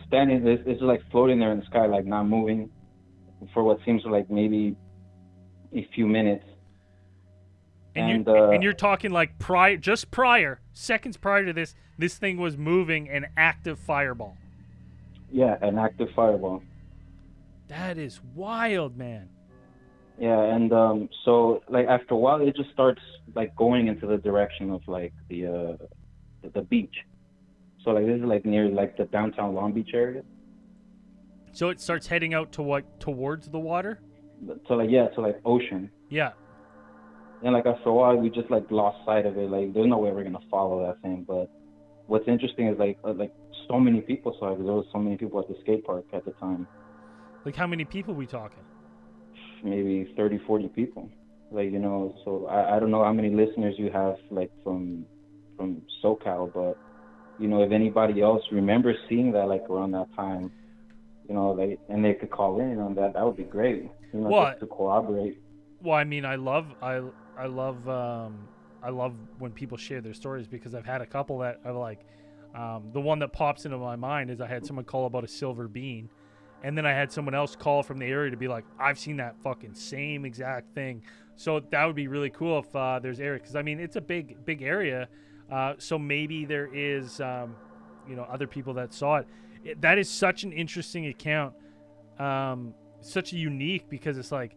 standing. It's just like floating there in the sky, like not moving for what seems like maybe a few minutes. And you're talking like seconds prior to this thing was moving an active fireball. Yeah, an active fireball. That is wild, man. Yeah, and so like after a while, it just starts like going into the direction of like the beach. So like this is like near like the downtown Long Beach area. So it starts heading out towards the water? So like ocean. Yeah. And like after a while, we just like lost sight of it. Like there's no way we're gonna follow that thing. But what's interesting is like so many people saw it. There was so many people at the skate park at the time. Like how many people we talking? Maybe 30, 40 people. Like so I don't know how many listeners you have like from SoCal, but if anybody else remembers seeing that like around that time, like, and they could call in on that would be great. Just to corroborate. Well, I mean, I love when people share their stories, because I've had a couple that are like, the one that pops into my mind is I had someone call about a silver bean, and then I had someone else call from the area to be like, I've seen that fucking same exact thing. So that would be really cool if there's area, because I mean it's a big area, so maybe there is other people that saw it. That is such an interesting account, such a unique, because it's like,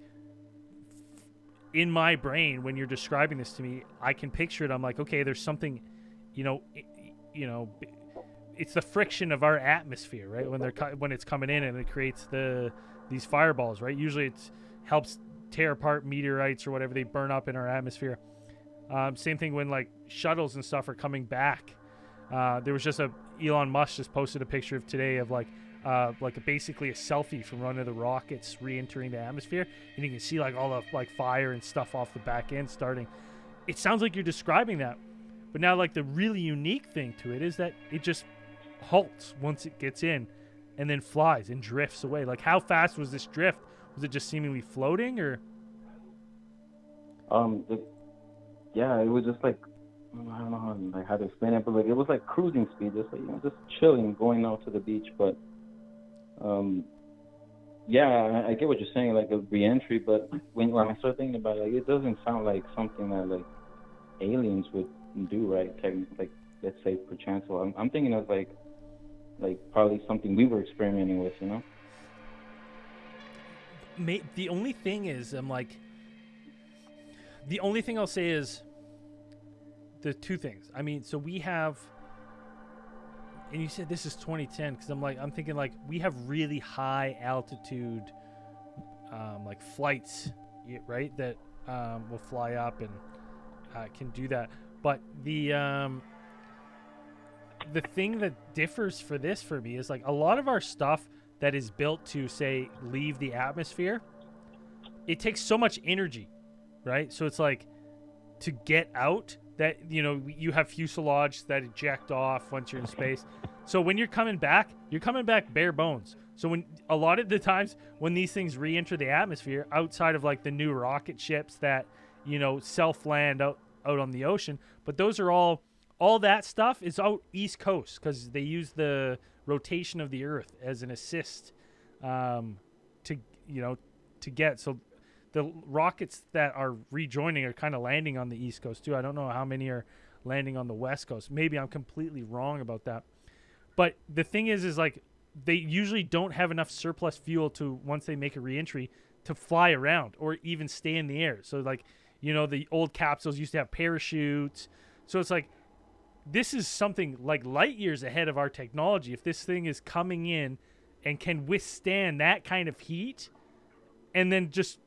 in my brain, when you're describing this to me, I can picture it. I'm like, okay, there's something, it's the friction of our atmosphere, right? When it's coming in and it creates the these fireballs, right? Usually it helps tear apart meteorites or whatever they burn up in our atmosphere. Same thing when like shuttles and stuff are coming back. There was just Elon Musk just posted a picture of today of basically a selfie from one of the rockets re-entering the atmosphere, and you can see like all the like fire and stuff off the back end starting. It sounds like you're describing that, but now like the really unique thing to it is that it just halts once it gets in and then flies and drifts away. Like, how fast was this drift? Was it just seemingly floating, or? Yeah, it was just like, I don't know how to explain it, but like it was like cruising speed, just like, just chilling, going out to the beach. But yeah, I get what you're saying, like a re-entry. But when I start thinking about it, like, it doesn't sound like something that like aliens would do, right? Like, let's say perchance. So I'm thinking of like probably something we were experimenting with, you know? The only thing is, the only thing I'll say is the two things. I mean, so we have, and you said this is 2010, because I'm thinking like we have really high altitude, like flights, right? That will fly up and can do that. But the thing that differs for me is like a lot of our stuff that is built to, say, leave the atmosphere, it takes so much energy, right? So it's like to get out that, you have fuselage that eject off once you're in space. So when you're coming back bare bones. So when a lot of the times when these things re-enter the atmosphere, outside of like the new rocket ships that, self-land out on the ocean, but those are all that stuff is out East Coast because they use the rotation of the Earth as an assist to get. So the rockets that are rejoining are kind of landing on the East Coast too. I don't know how many are landing on the West Coast. Maybe I'm completely wrong about that. But the thing is like they usually don't have enough surplus fuel to, once they make a reentry, to fly around or even stay in the air. So like, the old capsules used to have parachutes. So it's like, this is something like light years ahead of our technology. If this thing is coming in and can withstand that kind of heat and then just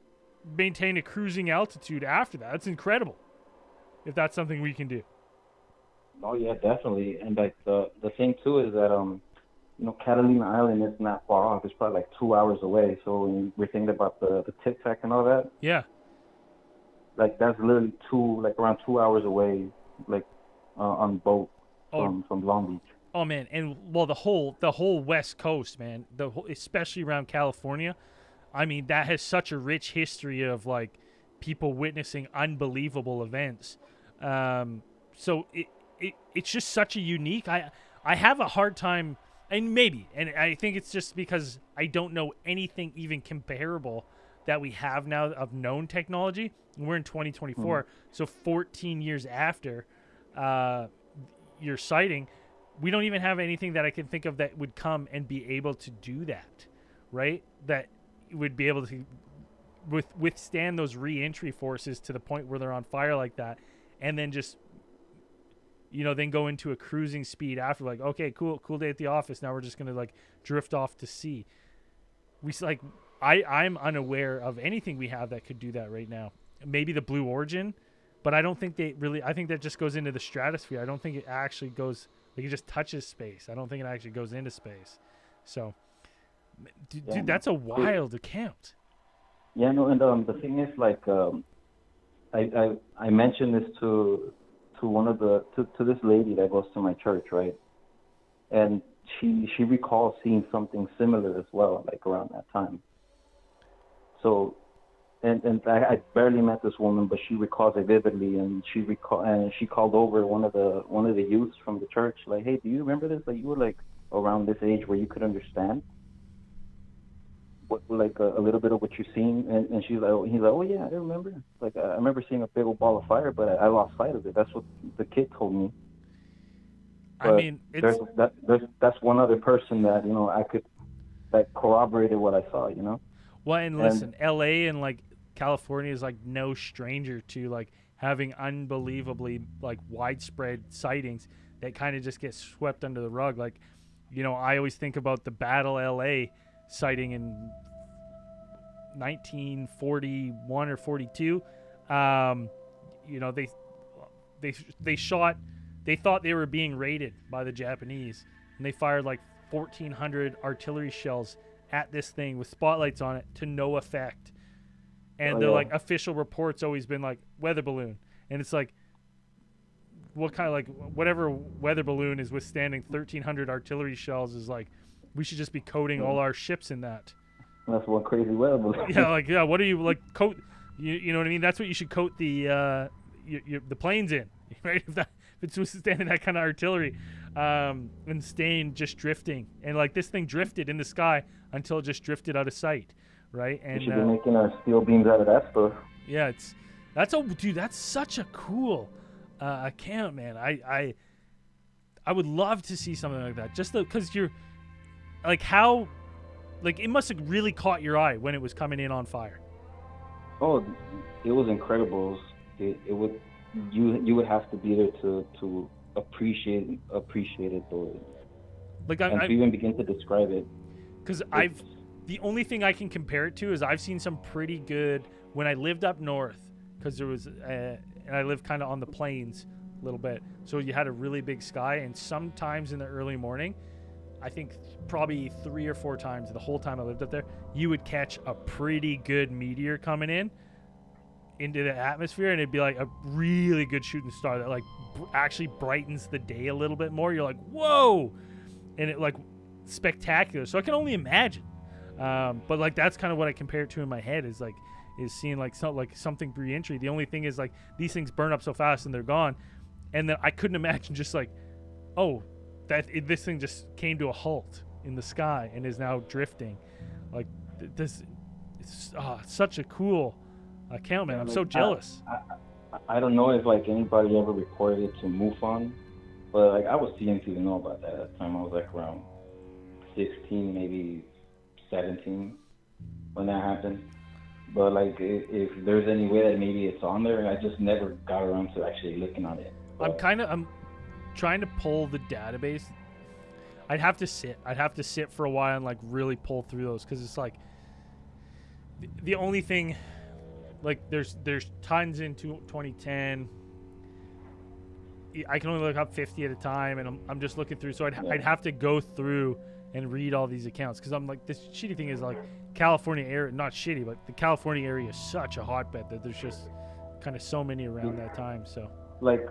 maintain a cruising altitude after that, that's incredible. If that's something we can do. Oh yeah, definitely. And like the thing too is that Catalina Island is not far off. It's probably like 2 hours away. So when we're thinking about the Tic Tac and all that, yeah, like that's literally around 2 hours away, like on boat from Long Beach. Oh man, and well, the whole West Coast, man, especially around California. I mean, that has such a rich history of like people witnessing unbelievable events. So it's just such a unique. I have a hard time, and I think it's just because I don't know anything even comparable that we have now of known technology. We're in 2024, so 14 years after your sighting, we don't even have anything that I can think of that would come and be able to do that, right? That would be able to withstand those re-entry forces to the point where they're on fire like that, and then just then go into a cruising speed after, like, okay, cool day at the office, now we're just gonna like drift off to sea. I'm unaware of anything we have that could do that right now. Maybe the Blue Origin, but I don't think I think that just goes into the stratosphere. I don't think it actually goes, like, it just touches space. I don't think it actually goes into space. So dude, that's a wild account. Yeah, no, and the thing is, like, I mentioned this to one of to this lady that goes to my church, right? And she recalls seeing something similar as well, like around that time. So, and I barely met this woman, but she recalls it vividly, and she called over one of the youths from the church, like, hey, do you remember this? Like, you were like around this age where you could understand what, like a little bit of what you're seeing, and he's like, oh yeah, I remember. Like, I remember seeing a big old ball of fire, but I lost sight of it. That's what the kid told me. But I mean, that's one other person that that corroborated what I saw. Well, and listen, LA and like California is like no stranger to like having unbelievably like widespread sightings that kind of just get swept under the rug. Like, I always think about the Battle LA sighting in 1941 or 42. You know, they shot. They thought they were being raided by the Japanese, and they fired like 1,400 artillery shells at this thing with spotlights on it to no effect. And their like official reports always been like weather balloon, and it's like, what kind of like whatever weather balloon is withstanding 1,300 artillery shells is like, we should just be coating all our ships in that. That's one crazy weather balloon. Yeah, like what are you like coat? You know what I mean? That's what you should coat the planes in, right? If it's withstanding that kind of artillery, and staying just drifting, and like this thing drifted in the sky until it just drifted out of sight, right? And we should be making our steel beams out of that stuff. Yeah, that's such a cool account, man. I would love to see something like that, just because you're like how. Like, it must have really caught your eye when it was coming in on fire. Oh, it was incredible. It would you would have to be there to appreciate it, though. Like, and to even begin to describe it. Because the only thing I can compare it to is I've seen some pretty good when I lived up north, because there was and I lived kind of on the plains a little bit, so you had a really big sky, and sometimes in the early morning, I think probably 3 or 4 times the whole time I lived up there, you would catch a pretty good meteor coming into the atmosphere, and it'd be like a really good shooting star that like actually brightens the day a little bit more. You're like, whoa, and it like spectacular. So I can only imagine, but like that's kind of what I compare it to in my head is seeing like something re-entry. The only thing is like these things burn up so fast and they're gone, and then I couldn't imagine just like, oh, this thing just came to a halt in the sky and is now drifting. Like this, it's such a cool account, man. I'm so jealous. I don't know if like anybody ever reported it to MUFON, but like I was too young to even know about that at the time. I was like around 16, maybe 17 when that happened. But like if there's any way that maybe it's on there, I just never got around to actually looking at it. But I'm trying to pull the database. I'd have to sit for a while and like really pull through those, because it's like the only thing, like there's tons in 2010. I can only look up 50 at a time, and I'm just looking through, so I'd have to go through and read all these accounts, because I'm like, this shitty thing is like California area, not shitty, but the California area is such a hotbed that there's just kind of so many around that time. So like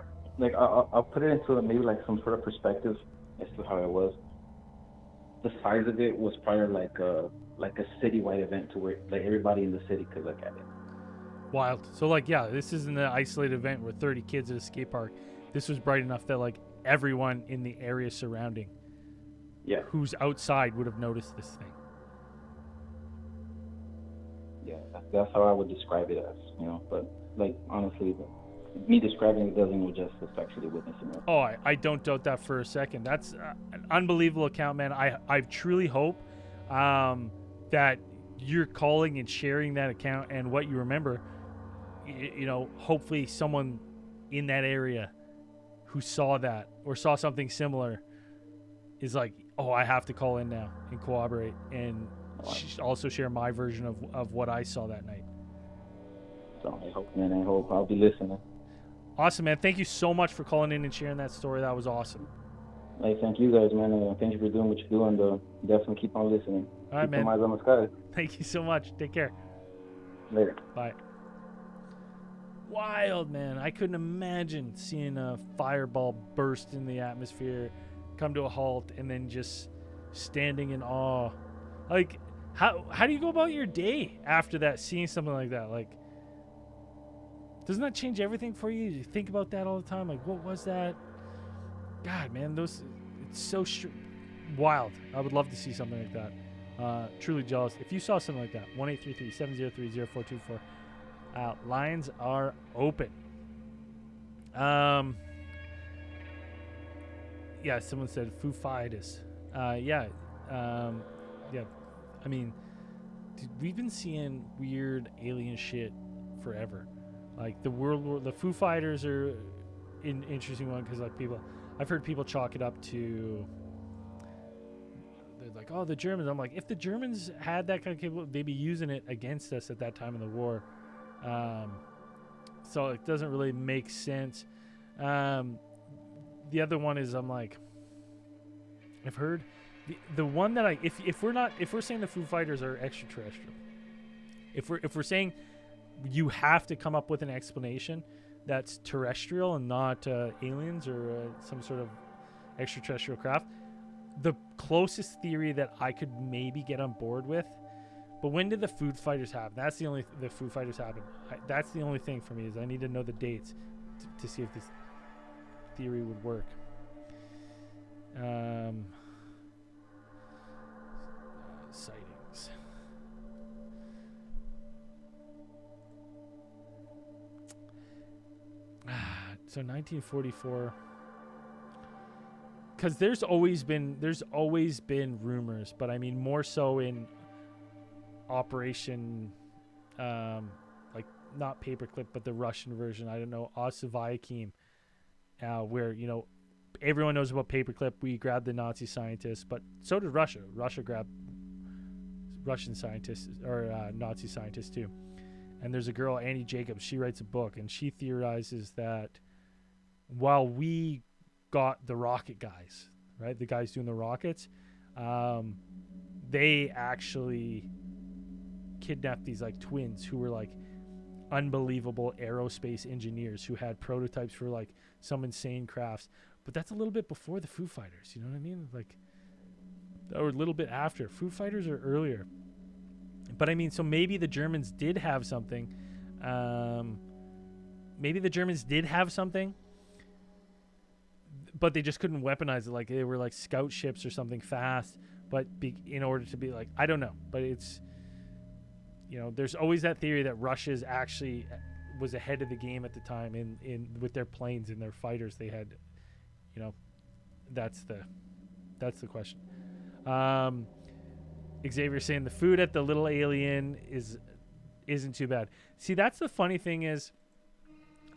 I'll put it into maybe like some sort of perspective as to how it was. The size of it was probably like a citywide event to where like everybody in the city could look at it. Wild. So like, yeah, this isn't an isolated event where 30 kids at a skate park. This was bright enough that like everyone in the area surrounding, who's outside, would have noticed this thing. Yeah, that's how I would describe it as, but like honestly, me describing it doesn't do justice to actually witnessing it. Oh, I don't doubt that for a second. That's an unbelievable account, man. I truly hope that you're calling and sharing that account and what you remember. Hopefully someone in that area who saw that or saw something similar is like, oh, I have to call in now and corroborate and also share my version of what I saw that night. So I hope I'll be listening. Awesome, man. Thank you so much for calling in and sharing that story. That was awesome. Hey, thank you guys, man. Thank you for doing what you're doing. Definitely keep on listening. All right, man. Keep some eyes on the sky. Thank you so much. Take care. Later. Bye. Wild, man. I couldn't imagine seeing a fireball burst in the atmosphere, come to a halt, and then just standing in awe. Like, how do you go about your day after that, seeing something like that? Like, doesn't that change everything for you? You think about that all the time. Like, what was that? God, man, it's so wild. I would love to see something like that. Truly jealous. If you saw something like that, 1-833-703-0424. Lines are open. Yeah, someone said Foo Fighters. Yeah. I mean, dude, we've been seeing weird alien shit forever. Like the Foo Fighters are an interesting one because like I've heard people chalk it up to they're like, oh, the Germans. I'm like, if the Germans had that kind of capability, they'd be using it against us at that time in the war. So it doesn't really make sense. The other one is, I'm like, I've heard the one that if we're saying the Foo Fighters are extraterrestrial, if we're saying you have to come up with an explanation that's terrestrial and not aliens or some sort of extraterrestrial craft, the closest theory that I could maybe get on board with. But when did the Foo Fighters happen? That's the Foo Fighters happened. That's the only thing for me, is I need to know the dates to see if this theory would work. Sightings. So 1944. Because there's always been rumors, but I mean more so in Operation, like not Paperclip, but the Russian version. I don't know, Osavayakim, where everyone knows about Paperclip. We grabbed the Nazi scientists, but so did Russia. Russia grabbed Russian scientists or Nazi scientists too. And there's a girl, Annie Jacobs. She writes a book, and she theorizes that while we got the rocket guys, right, the guys doing the rockets, they actually kidnapped these like twins who were like unbelievable aerospace engineers who had prototypes for like some insane crafts. But that's a little bit before the Foo Fighters, you know what I mean? Like, or a little bit after. Foo Fighters are earlier. But I mean, so maybe the Germans did have something. But they just couldn't weaponize it. Like they were like scout ships or something fast. But in order to be like, I don't know. But it's, there's always that theory that Russia's actually was ahead of the game at the time in with their planes and their fighters. They had, that's the question. Xavier saying the food at the Little Alien isn't too bad. See, that's the funny thing is,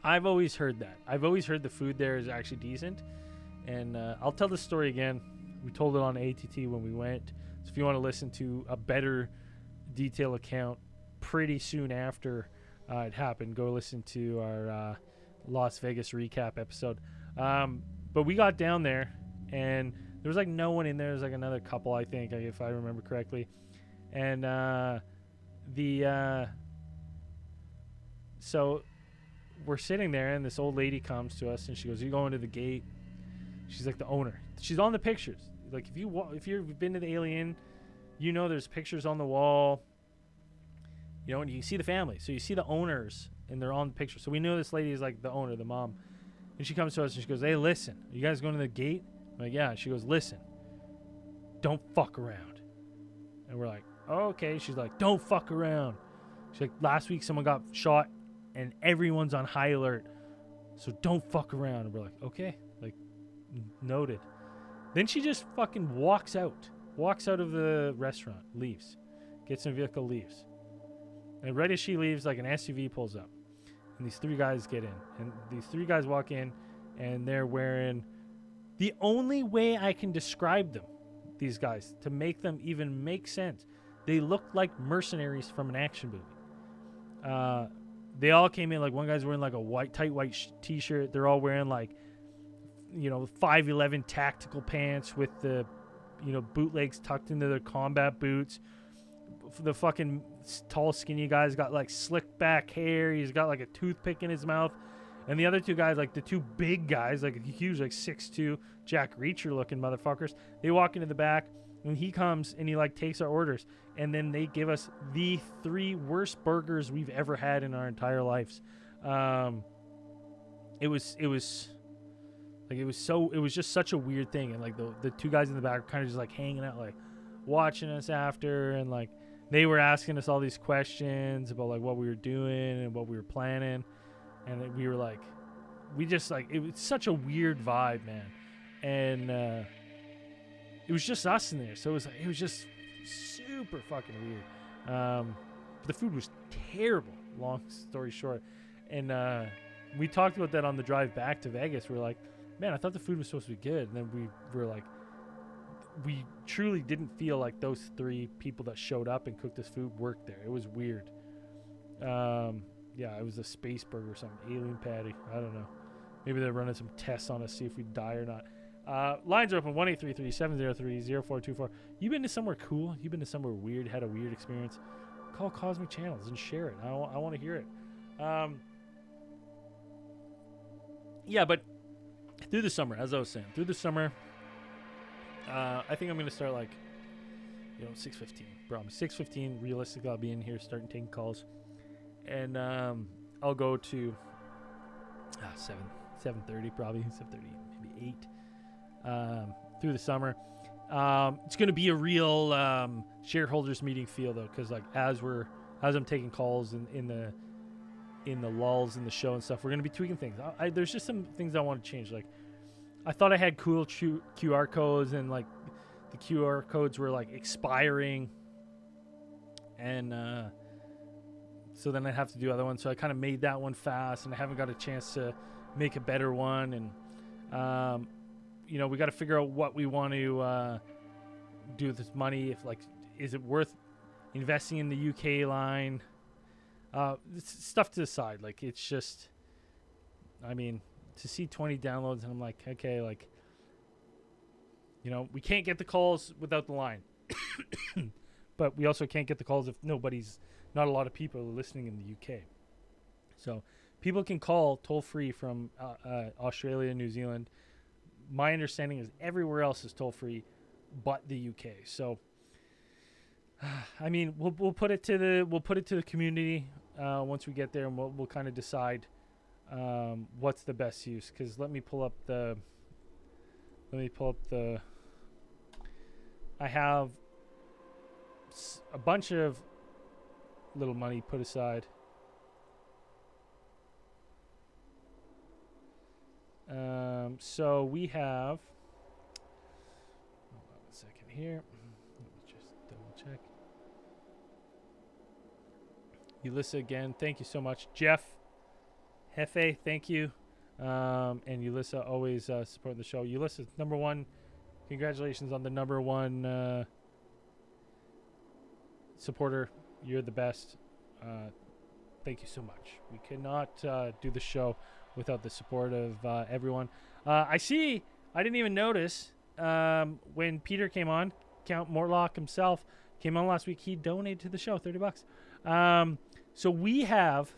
I've always heard that. I've always heard the food there is actually decent. And I'll tell the story again. We told it on ATT when we went. So if you want to listen to a better detailed account pretty soon after it happened, go listen to our Las Vegas recap episode. But we got down there, and there was like no one in there. There was like another couple, I think, if I remember correctly. And so we're sitting there, and this old lady comes to us, and she goes, "You going to the gate?" She's like the owner. She's on the pictures. Like if you've been to the Alien, there's pictures on the wall. And you see the family. So you see the owners, and they're on the picture. So we know this lady is like the owner, the mom. And she comes to us, and she goes, "Hey, listen, are you guys going to the gate?" I'm like, "Yeah." She goes, "Listen, don't fuck around." And we're like, "Oh, okay." She's like, "Don't fuck around." She's like, "Last week someone got shot, and everyone's on high alert. So don't fuck around." And we're like, "Okay, like, noted." Then she just fucking walks out of the restaurant, leaves, gets in a vehicle, leaves. And right as she leaves, like an SUV pulls up, and these three guys get in, and these three guys walk in, and they're wearing, the only way I can describe them, these guys, to make them even make sense, they look like mercenaries from an action movie. They all came in, like one guy's wearing like a tight white t-shirt. They're all wearing like, 5'11" tactical pants with the, bootlegs tucked into their combat boots. The fucking tall, skinny guy's got like slick back hair. He's got like a toothpick in his mouth. And the other two guys, like the two big guys, like huge, like 6'2", Jack Reacher looking motherfuckers. They walk into the back, and he comes and he like takes our orders. And then they give us the 3 worst burgers we've ever had in our entire lives. It was just such a weird thing. And like the two guys in the back were kind of just like hanging out, like watching us after, and like they were asking us all these questions about like what we were doing and what we were planning. And we were like, it was such a weird vibe, man. And it was just us in there. So it was just super fucking weird. But the food was terrible, long story short. And we talked about that on the drive back to Vegas. We were like, man, I thought the food was supposed to be good. And then we were like, we truly didn't feel like those 3 people that showed up and cooked us food worked there. It was weird. Yeah, it was a space burger or something, alien patty. I don't know. Maybe they're running some tests on us, see if we die or not. Lines are open, 1-833-703-0424. You been to somewhere cool? You been to somewhere weird, had a weird experience? Call Cosmic Channels and share it. I want to hear it. Yeah, but through the summer, as I was saying, I think I'm going to start 6:15. Promise. 6:15, realistically, I'll be in here starting taking calls. And I'll go to 7:30 probably, 7:30, maybe 8 through the summer. It's going to be a real shareholders meeting feel, though, because as I'm taking calls in the lulls in the show and stuff, we're going to be tweaking things. There's just some things I want to change. I thought I had cool QR codes, and the QR codes were expiring, and so then I'd have to do other ones. So I kind of made that one fast, and I haven't got a chance to make a better one. And we got to figure out what we want to do with this money. If is it worth investing in the UK line? It's stuff to decide. It's just, to see 20 downloads, and I'm like, okay, we can't get the calls without the line. But we also can't get the calls if not a lot of people are listening in the UK. So people can call toll free from Australia and New Zealand. My understanding is everywhere else is toll free but the UK. So we'll put it to the community once we get there, and we'll kind of decide what's the best use. Because let me pull up the I have a bunch of little money put aside. So we have, hold on a second here. Let me just double check. Ulissa again, thank you so much. Jeff, Hefe, thank you. And Ulissa always supporting the show. Ulissa, number 1. Congratulations on the number 1 supporter. You're the best. Thank you so much. We cannot do the show without the support of everyone. I didn't even notice when Peter came on, Count Mortlock himself came on last week. He donated to the show $30. So we have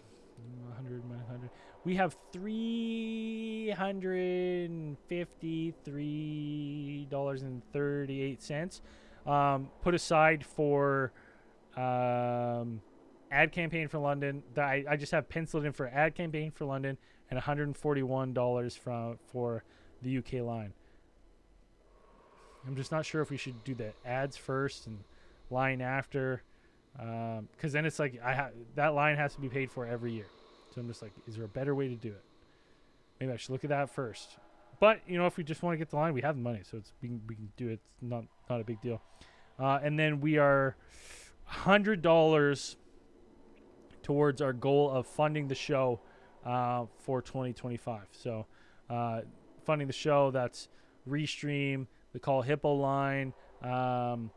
100 minus 100. We have $353.38 put aside for ad campaign for London. I just have penciled in for ad campaign for London, and $141 for the UK line. I'm just not sure if we should do the ads first and line after, because then it's that line has to be paid for every year. So I'm just is there a better way to do it? Maybe I should look at that first. But if we just want to get the line, we have the money, so we can do it. It's not a big deal. And then we are $100 towards our goal of funding the show for 2025. So funding the show, that's Restream, the Call Hippo line, the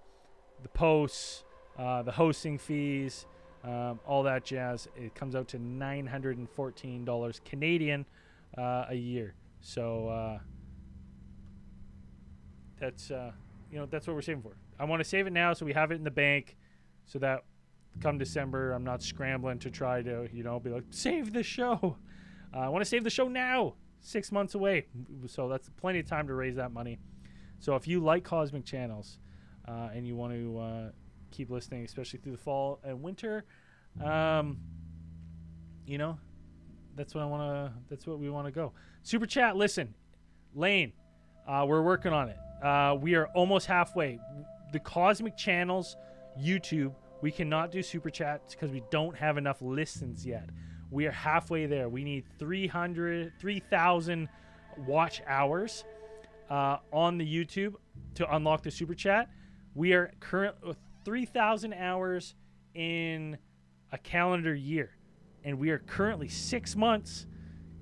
posts, the hosting fees, all that jazz. It comes out to $914 Canadian a year. So that's that's what we're saving for. I want to save it now so we have it in the bank, so that come December I'm not scrambling to try to be like, save the show. I want to save the show now. 6 months away, so that's plenty of time to raise that money. So if you like Cosmic Channels and you want to keep listening, especially through the fall and winter, that's what we want to go. Super chat, listen, Lane, we're working on it. We are almost halfway. The Cosmic Channels YouTube, we cannot do super chats because we don't have enough listens yet. We are halfway there. We need 3,000 watch hours on the YouTube to unlock the super chat. We are currently 3,000 hours in a calendar year, and we are currently 6 months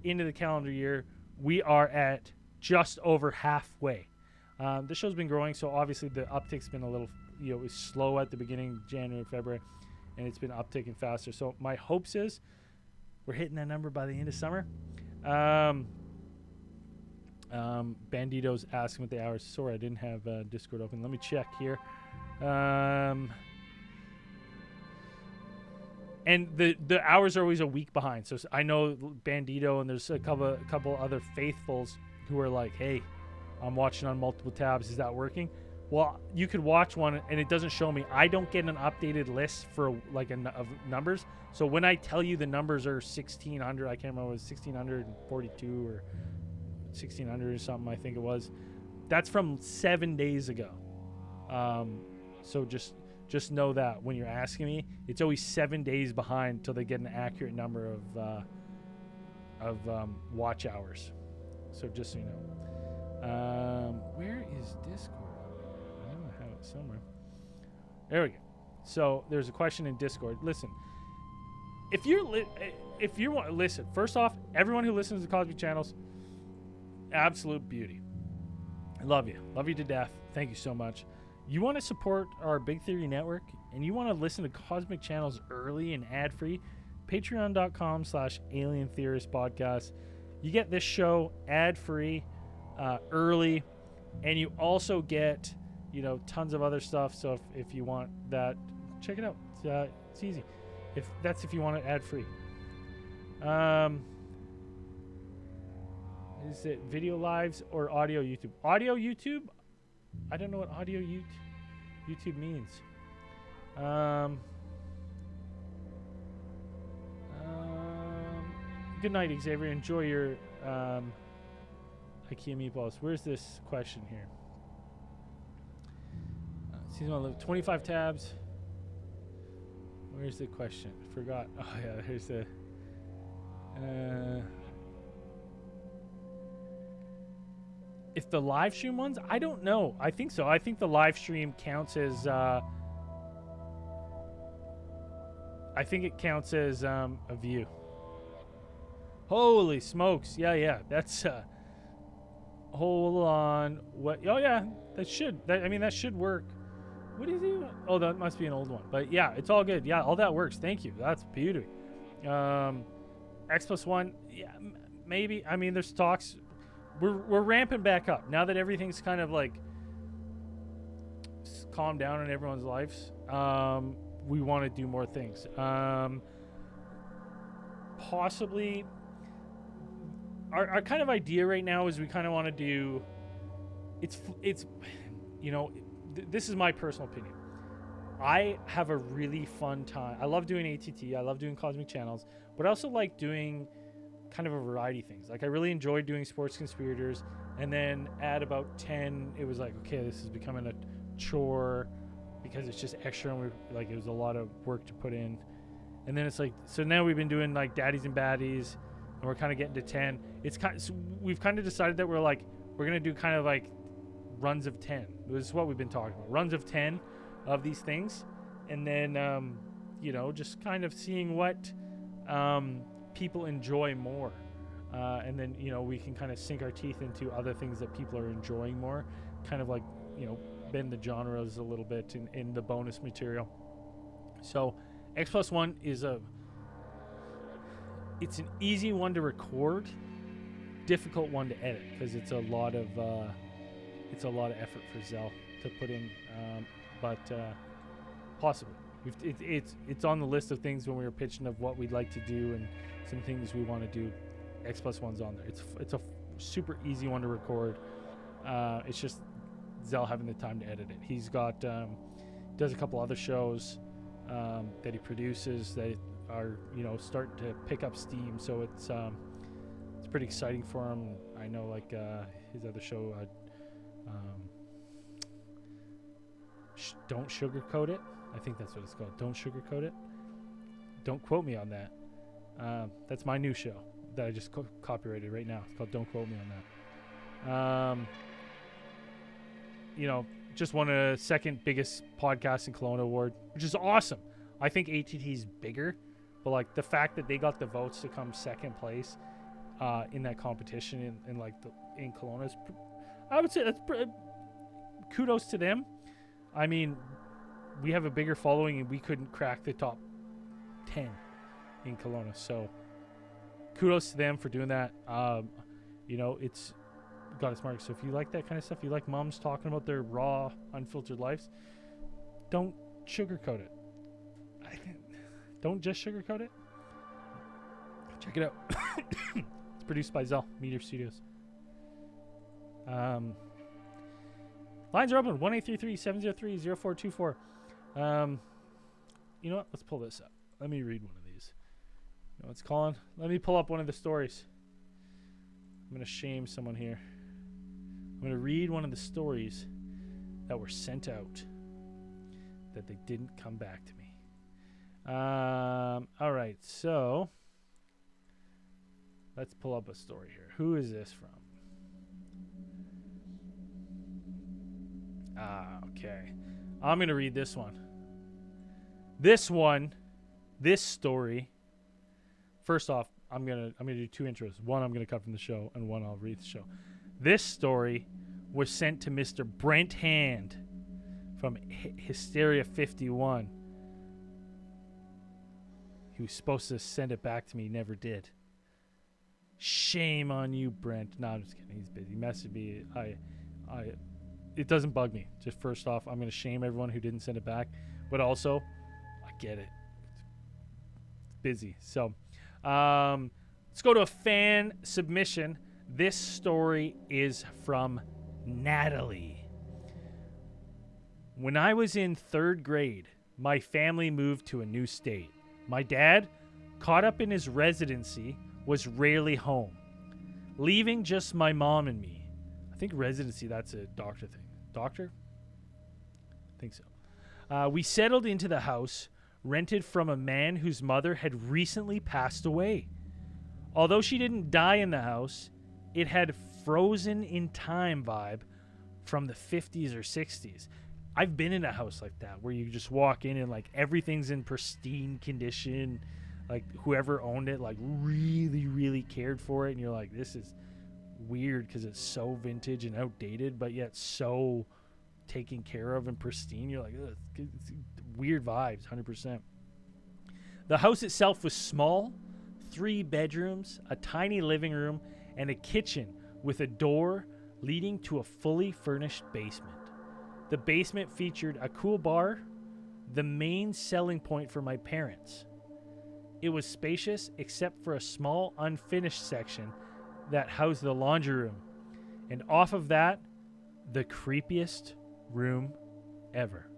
into the calendar year. We are at just over halfway. The show's been growing, so obviously the uptick's been a little, it was slow at the beginning, January, February, and it's been upticking faster. So my hopes is we're hitting that number by the end of summer. Bandito's asking what the hours. Sorry, I didn't have Discord open. Let me check here. And the hours are always a week behind. So I know Bandito and there's a couple other faithfuls who are like, hey, I'm watching on multiple tabs. Is that working? Well, you could watch one and it doesn't show me. I don't get an updated list for like of numbers. So when I tell you the numbers are 1,600, I can't remember, it was 1,642 or 1,600 or something, I think it was. That's from 7 days ago. So just know that when you're asking me, it's always 7 days behind till they get an accurate number of watch hours. So just so you know. Where is Discord? I know I have it somewhere. There we go. So there's a question in Discord. Listen, if you want to listen, first off, everyone who listens to Cosmic Channels, absolute beauty. I love you to death. Thank you so much. You want to support our Big Theory Network and you want to listen to Cosmic Channels early and ad-free, patreon.com/Alien Theorist Podcast. You get this show ad-free, early, and you also get, tons of other stuff. So if you want that, check it out. It's easy. If you want it ad-free. Is it video lives or audio YouTube? Audio YouTube? I don't know what audio YouTube means. Good night, Xavier. Enjoy your IKEA meatballs. Where's this question here? Season 1, 25 tabs. Where's the question? Forgot. Oh yeah, here's the. If the live stream ones, I don't know. I think so. I think the live stream counts as. I think it counts as a view. Holy smokes! Yeah. That's. Hold on. What? Oh yeah, that should. That should work. What is it? Oh, that must be an old one. But yeah, it's all good. Yeah, all that works. Thank you. That's beauty. X+1. Yeah, maybe. There's talks. We're ramping back up now that everything's kind of like calmed down in everyone's lives. We want to do more things. Possibly, our kind of idea right now is we kind of want to do. It's this is my personal opinion. I have a really fun time. I love doing ATT. I love doing Cosmic Channels, but I also like doing kind of a variety of things. Like I really enjoyed doing Sports Conspirators, and then at about 10, it was like, okay, this is becoming a chore because it's just extra, and it was a lot of work to put in. And then it's like, so now we've been doing like Daddies and Baddies, and we're kind of getting to 10. So we've kind of decided that we're gonna do kind of like runs of 10. This is what we've been talking about. Runs of 10 of these things, and then just kind of seeing what people enjoy more, and then we can kind of sink our teeth into other things that people are enjoying more, kind of like bend the genres a little bit in the bonus material. So X+1 is it's an easy one to record, difficult one to edit because it's a lot of effort for Zell to put in, but possibly it's on the list of things when we were pitching of what we'd like to do and some things we want to do. X+1's on there. It's a super easy one to record. It's just Zell having the time to edit it. He's got does a couple other shows that he produces that are starting to pick up steam. So it's pretty exciting for him. I know his other show. Don't Sugarcoat It. I think that's what it's called. Don't Sugarcoat It. Don't quote me on that. That's my new show that I just copyrighted right now. It's called Don't Quote Me on That. Just won a second biggest podcast in Kelowna award, which is awesome. I think ATT's bigger, but the fact that they got the votes to come second place in that competition in Kelowna, I would say that's kudos to them. I mean, we have a bigger following and we couldn't crack the top 10 in Kelowna. So kudos to them for doing that. It's got its mark. So if you like that kind of stuff, you like moms talking about their raw, unfiltered lives, don't sugarcoat it. Don't just sugarcoat it. Check it out. It's produced by Zell Meteor Studios. Lines are open 1-833-703-0424. You know what? Let's pull this up. Let me read one of these. You know what's calling? Let me pull up one of the stories. I'm going to shame someone here. I'm going to read one of the stories that were sent out that they didn't come back to me. All right, so let's pull up a story here. Who is this from? Okay. I'm going to read this one. This story. First off, I'm going to do two intros. One I'm going to cut from the show, and one I'll read the show. This story was sent to Mr. Brent Hand from Hysteria 51. He was supposed to send it back to me, never did. Shame on you, Brent. No, I'm just kidding. He's busy. He messaged me. It doesn't bug me. Just first off, I'm going to shame everyone who didn't send it back. But also, I get it. It's busy. So, let's go to a fan submission. This story is from Natalie. When I was in 3rd grade, my family moved to a new state. My dad, caught up in his residency, was rarely home, leaving just my mom and me. I think residency, that's a doctor thing. Doctor? I think so. We settled into the house, rented from a man whose mother had recently passed away. Although she didn't die in the house, it had frozen in time vibe from the 50s or 60s. I've been in a house like that where you just walk in and like everything's in pristine condition. Like whoever owned it like really, really cared for it. And you're like, this is weird because it's so vintage and outdated, but yet so taken care of and pristine. You're like, it's weird vibes, 100%. The house itself was small, 3 bedrooms, a tiny living room, and a kitchen with a door leading to a fully furnished basement. The basement featured a cool bar, the main selling point for my parents. It was spacious except for a small unfinished section that housed the laundry room, and off of that, the creepiest room ever.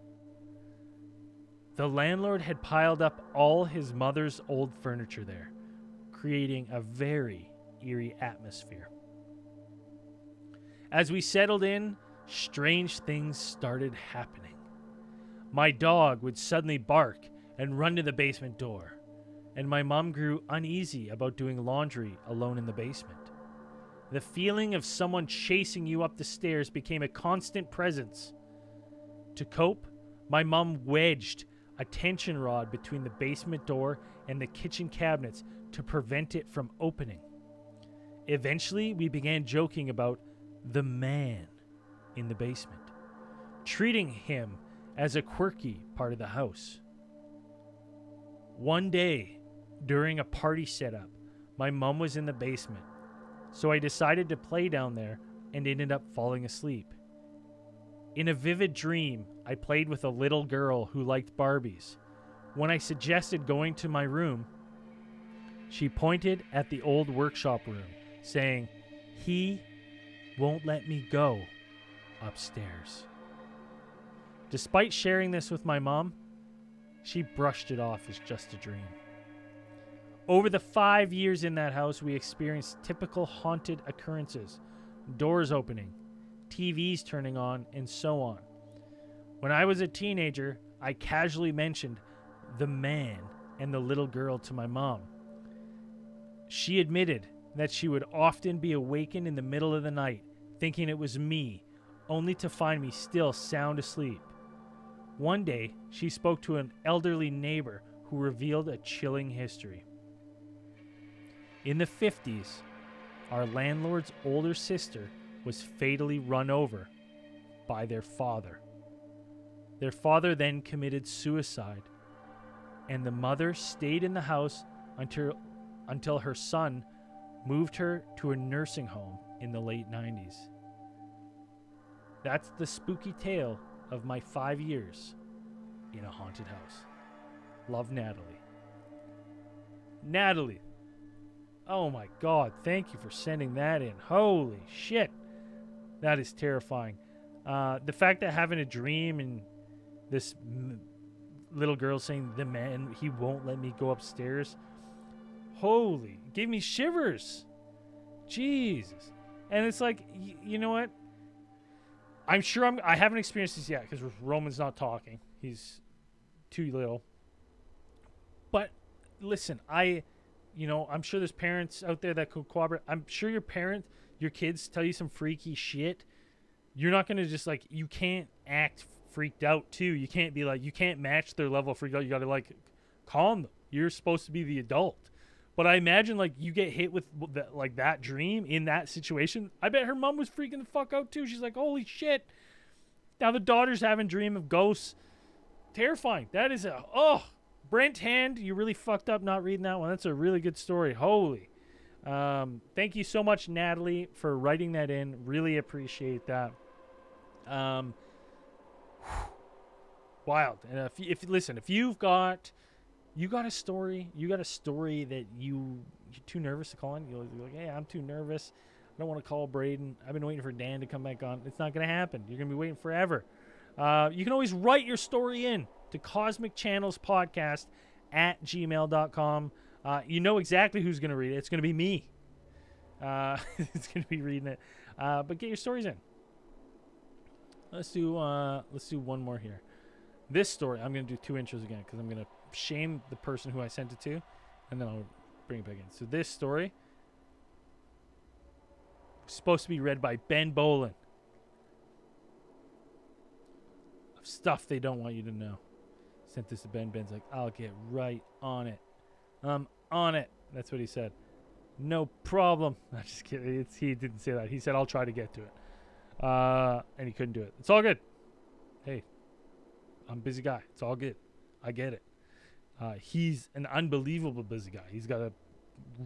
The landlord had piled up all his mother's old furniture there, creating a very eerie atmosphere. As we settled in, strange things started happening. My dog would suddenly bark and run to the basement door, and my mom grew uneasy about doing laundry alone in the basement. The feeling of someone chasing you up the stairs became a constant presence. To cope, my mom wedged a tension rod between the basement door and the kitchen cabinets to prevent it from opening. Eventually, we began joking about the man in the basement, treating him as a quirky part of the house. One day, during a party setup, my mom was in the basement, so I decided to play down there and ended up falling asleep. In a vivid dream, I played with a little girl who liked Barbies. When I suggested going to my room, she pointed at the old workshop room, saying, "He won't let me go upstairs." Despite sharing this with my mom, she brushed it off as just a dream. Over the 5 years in that house, we experienced typical haunted occurrences, doors opening, TVs turning on, and so on. When I was a teenager, I casually mentioned the man and the little girl to my mom. She admitted that she would often be awakened in the middle of the night, thinking it was me, only to find me still sound asleep. One day, she spoke to an elderly neighbor who revealed a chilling history. In the 50s, our landlord's older sister was fatally run over by their father. Their father then committed suicide, and the mother stayed in the house until her son moved her to a nursing home in the late 90s. That's the spooky tale of my 5 years in a haunted house. Love, Natalie. Natalie. Oh my God, thank you for sending that in. Holy shit. That is terrifying. The fact that having a dream and this little girl saying, the man, he won't let me go upstairs. Holy, gave me shivers. Jesus. And it's like, you know what? I'm sure I haven't experienced this yet because Roman's not talking. He's too little. But listen, I'm sure there's parents out there that could cooperate. I'm sure your kids tell you some freaky shit. You're not going to just you can't act freaked out too. You can't be you can't match their level of freaked out. You got to calm them. You're supposed to be the adult. But I imagine you get hit with that dream in that situation. I bet her mom was freaking the fuck out too. She's like, holy shit. Now the daughter's having a dream of ghosts. Terrifying. That is Brent Hand, you really fucked up not reading that one. That's a really good story. Holy. Thank you so much, Natalie, for writing that in. Really appreciate that. Wild. And if you've got a story, that you're too nervous to call in. You're like, hey, I'm too nervous. I don't want to call Braden. I've been waiting for Dan to come back on. It's not going to happen. You're going to be waiting forever. You can always write your story in to CosmicChannelsPodcast at gmail.com. You know exactly who's going to read it. It's going to be me. It's going to be reading it. But get your stories in. Let's do one more here. This story, I'm going to do 2 intros again because I'm going to shame the person who I sent it to, and then I'll bring it back in. So this story was supposed to be read by Ben Bolin. Of stuff they don't want you to know. Sent this to Ben. Ben's like, I'll get right on it. I'm on it. That's what he said. No problem. I'm just kidding. He didn't say that. He said, I'll try to get to it. And he couldn't do it. It's all good. Hey, I'm a busy guy. It's all good. I get it. He's an unbelievable busy guy. He's got a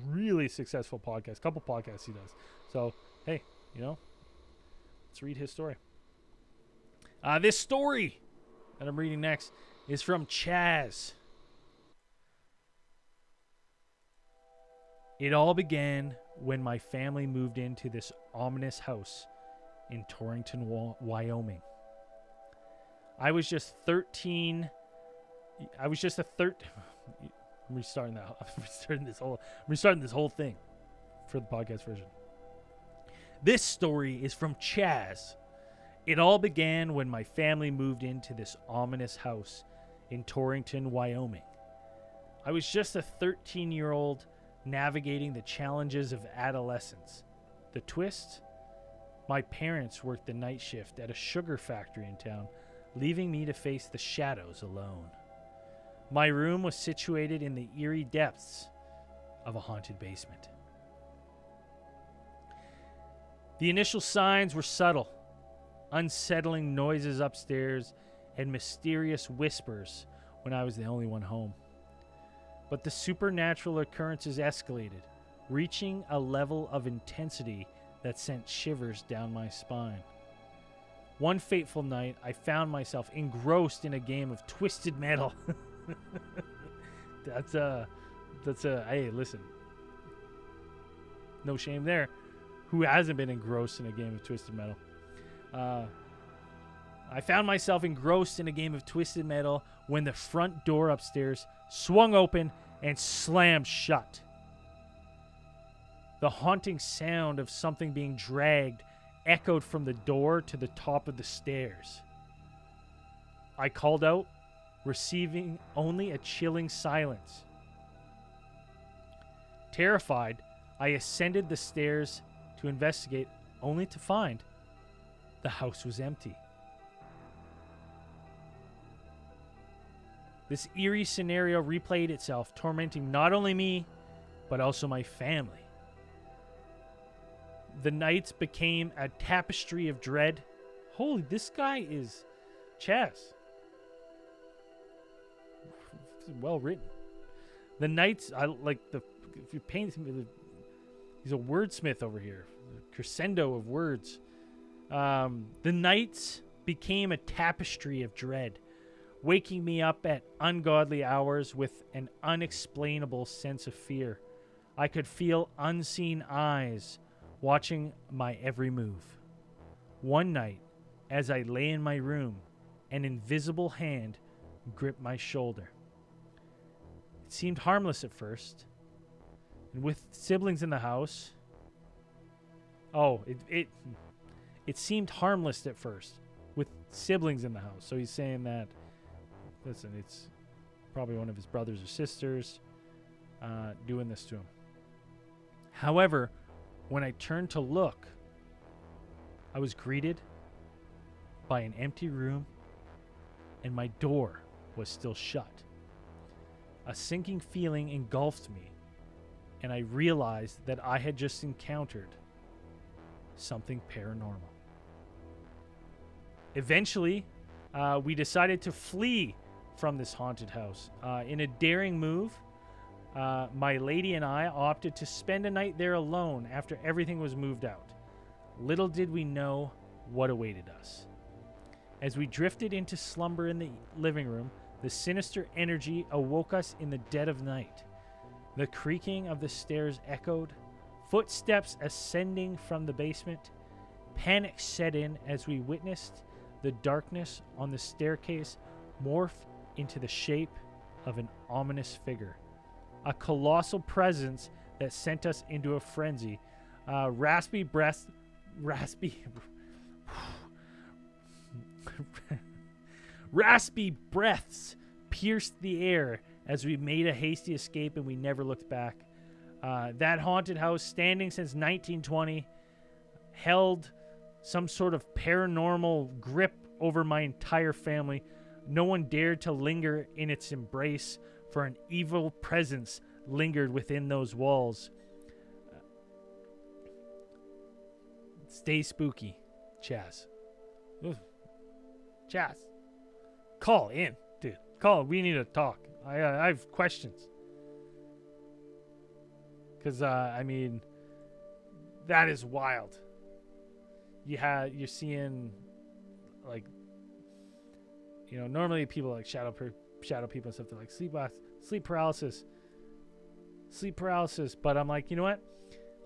really successful podcast. Couple podcasts he does. So, hey, let's read his story. This story that I'm reading next is from Chaz. It all began when my family moved into this ominous house in Torrington, Wyoming. I was just 13. I'm restarting that. I'm restarting this whole thing for the podcast version. This story is from Chaz. It all began when my family moved into this ominous house in Torrington, Wyoming. I was just a 13-year-old navigating the challenges of adolescence. The twist? My parents worked the night shift at a sugar factory in town, leaving me to face the shadows alone. My room was situated in the eerie depths of a haunted basement. The initial signs were subtle. Unsettling noises upstairs and mysterious whispers when I was the only one home. But the supernatural occurrences escalated, reaching a level of intensity that sent shivers down my spine. One fateful night, I found myself engrossed in a game of Twisted Metal. Hey, listen. No shame there. Who hasn't been engrossed in a game of Twisted Metal? I found myself engrossed in a game of Twisted Metal when the front door upstairs swung open and slammed shut. The haunting sound of something being dragged echoed from the door to the top of the stairs. I called out, receiving only a chilling silence. Terrified, I ascended the stairs to investigate, only to find the house was empty. This eerie scenario replayed itself, tormenting not only me, but also my family. The nights became a tapestry of dread, Holy, this guy is Chaz. This is well written. The nights, I like the. If you paint him, he's a wordsmith over here. A crescendo of words. The nights became a tapestry of dread, waking me up at ungodly hours with an unexplainable sense of fear. I could feel unseen eyes watching my every move. One night, as I lay in my room, an invisible hand gripped my shoulder. It seemed harmless at first. And with siblings in the house... It seemed harmless at first, with siblings in the house. So he's saying that, listen, it's probably one of his brothers or sisters doing this to him. However, when I turned to look, I was greeted by an empty room, and my door was still shut. A sinking feeling engulfed me, and I realized that I had just encountered something paranormal. Eventually, we decided to flee from this haunted house. In a daring move, my lady and I opted to spend a night there alone after everything was moved out. Little did we know what awaited us. As we drifted into slumber in the living room, the sinister energy awoke us in the dead of night. The creaking of the stairs echoed, footsteps ascending from the basement. Panic set in as we witnessed the darkness on the staircase morph into the shape of an ominous figure. A colossal presence that sent us into a frenzy. Raspy breaths pierced the air as we made a hasty escape, and we never looked back. That haunted house, standing since 1920, held some sort of paranormal grip over my entire family. No one dared to linger in its embrace, for an evil presence lingered within those walls. Stay spooky, Chaz. Ooh. Chaz. Call in, dude. Call. We need to talk. I have questions. Because, I mean, that is wild. You're seeing, like, you know, normally people like shadow people and stuff. They're like sleep paralysis. But I'm like, you know what?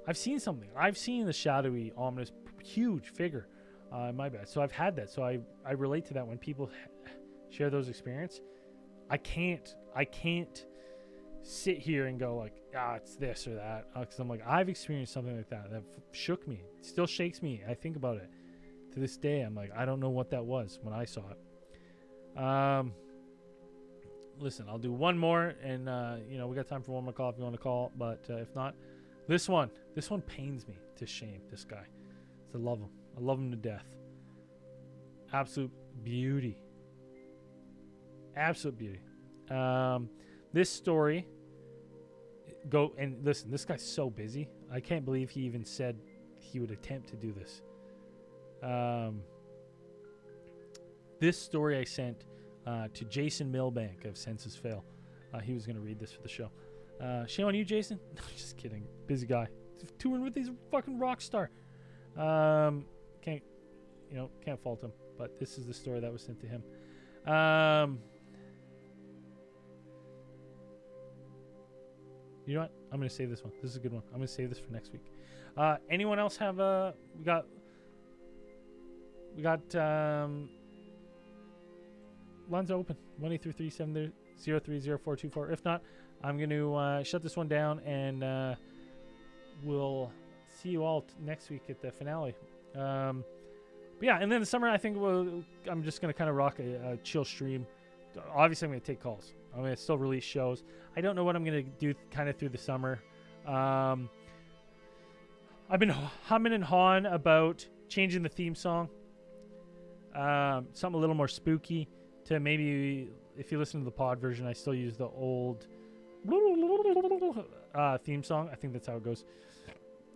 I've seen something. I've seen the shadowy, ominous, huge figure in my bed. So I've had that. So I relate to that when people share those experiences. I can't sit here and go like, it's this or that. Because I'm like, I've experienced something like that shook me. It still shakes me. I think about it to this day. I'm like, I don't know what that was when I saw it. Listen, I'll do one more, and we got time for one more call if you want to call. But if not, this one pains me to shame. This guy, I love him. I love him to death. Absolute beauty. Absolute beauty. This story. Go and listen. This guy's so busy. I can't believe he even said he would attempt to do this. This story I sent to Jason Milbank of Senses Fail. He was going to read this for the show. Shame on you, Jason. Just kidding. Busy guy. Touring with these fucking rock star. Can't fault him. But this is the story that was sent to him. You know what? I'm going to save this one. This is a good one. I'm going to save this for next week. Anyone else have we got lines open. 1-833-703-0424. If not, I'm going to shut this one down, and we'll see you all next week at the finale. But yeah, and then the summer, I think I'm just going to kind of rock a chill stream. Obviously, I'm going to take calls. I'm going to still release shows. I don't know what I'm going to do kind of through the summer. I've been humming and hawing about changing the theme song. Something a little more spooky to maybe, if you listen to the pod version, I still use the old theme song. I think that's how it goes.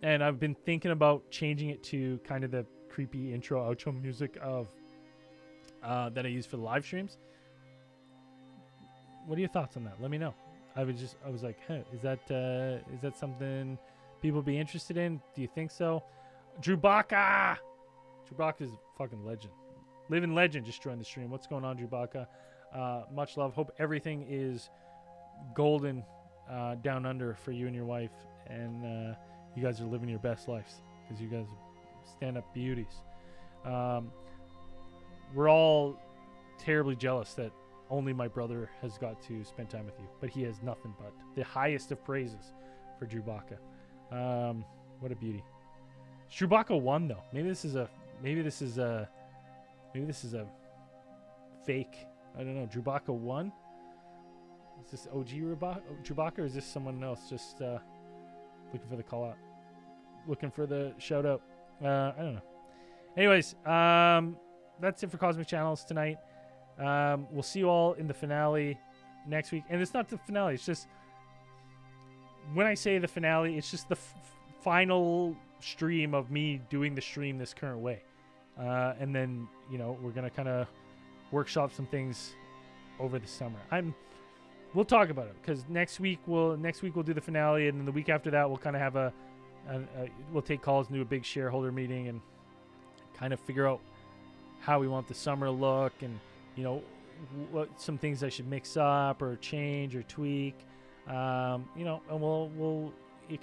And I've been thinking about changing it to kind of the creepy intro outro music of that I use for the live streams. What are your thoughts on that? Let me know. I was like, hey, is that something people be interested in? Do you think so? Drubaka is a fucking legend. Living legend just joined the stream. What's going on, Drubaka? Much love. Hope everything is golden down under for you and your wife, and you guys are living your best lives because you guys are stand-up beauties. We're all terribly jealous that only my brother has got to spend time with you, but he has nothing but the highest of praises for Drubaka. What a beauty. Drubaka won though. Maybe this is a fake. I don't know. Drubaka won. Is this OG Drubaka, or is this someone else just looking for the call out, looking for the shout out? I don't know. Anyways, that's it for Cosmic Channels tonight. We'll see you all in the finale next week. And it's not the finale. It's just, when I say the finale, it's just the final stream of me doing the stream this current way. And then, we're going to kind of workshop some things over the summer. We'll talk about it because next week we'll do the finale. And then the week after that, we'll kind of have we'll take calls and do a big shareholder meeting and kind of figure out how we want the summer to look, and what some things I should mix up or change or tweak, and we'll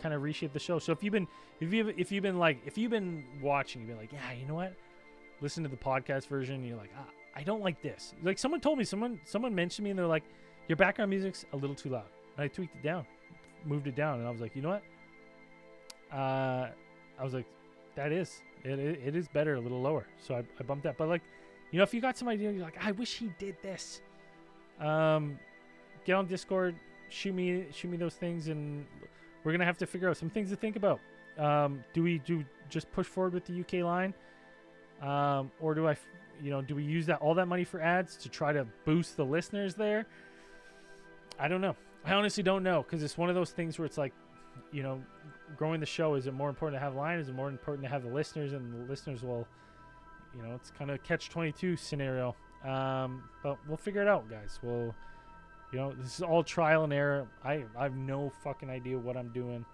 kind of reshape the show. So if you've been watching, you've been like, yeah, you know what, listen to the podcast version, and you're like, I don't like this. Like someone told me, someone mentioned me, and they're like, your background music's a little too loud. And I tweaked it down, moved it down, and I was like, you know what, I was like, that is it is better a little lower. So I bumped that. But like, if you got some idea, you're like, I wish he did this. Get on Discord, shoot me those things, and we're gonna have to figure out some things to think about. Do we just push forward with the UK line, or do we use all that money for ads to try to boost the listeners there? I don't know. I honestly don't know, because it's one of those things where it's like, growing the show, is it more important to have line? Is it more important to have the listeners? And the listeners will, it's kind of catch-22 scenario. But we'll figure it out, guys. This is all trial and error. I have no fucking idea what I'm doing.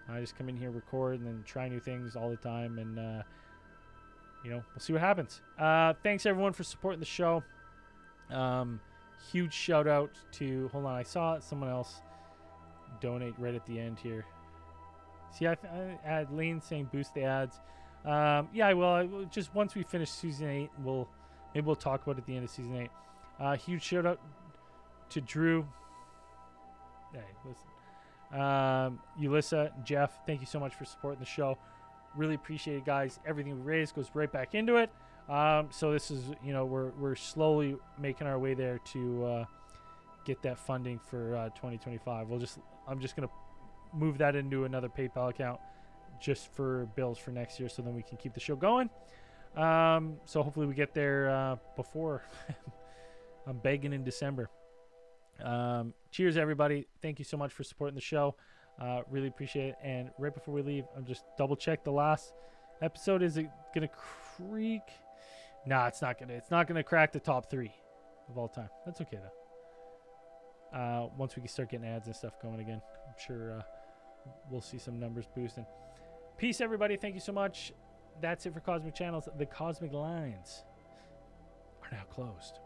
I just come in here, record, and then try new things all the time. And, we'll see what happens. Thanks, everyone, for supporting the show. Huge shout-out to... Hold on, I saw someone else donate right at the end here. See, I had Lane saying boost the ads. Yeah, I will. Just once we finish season 8, maybe we'll talk about it at the end of season 8. Huge shout out to Drew. Hey, listen. Ulissa, Jeff, thank you so much for supporting the show. Really appreciate it, guys. Everything we raise goes right back into it. So this is, we're slowly making our way there to get that funding for 2025. I'm just gonna move that into another PayPal account just for bills for next year, so then we can keep the show going. So hopefully we get there before I'm begging in December. Cheers, everybody. Thank you so much for supporting the show. Really appreciate it. And right before we leave, I'm just double check the last episode. Is it gonna creak? Nah, it's not gonna crack the top 3 of all time. That's okay though. Once we can start getting ads and stuff going again, I'm sure we'll see some numbers boosting. Peace, everybody. Thank you so much. That's it for Cosmic Channels. The Cosmic Lines are now closed.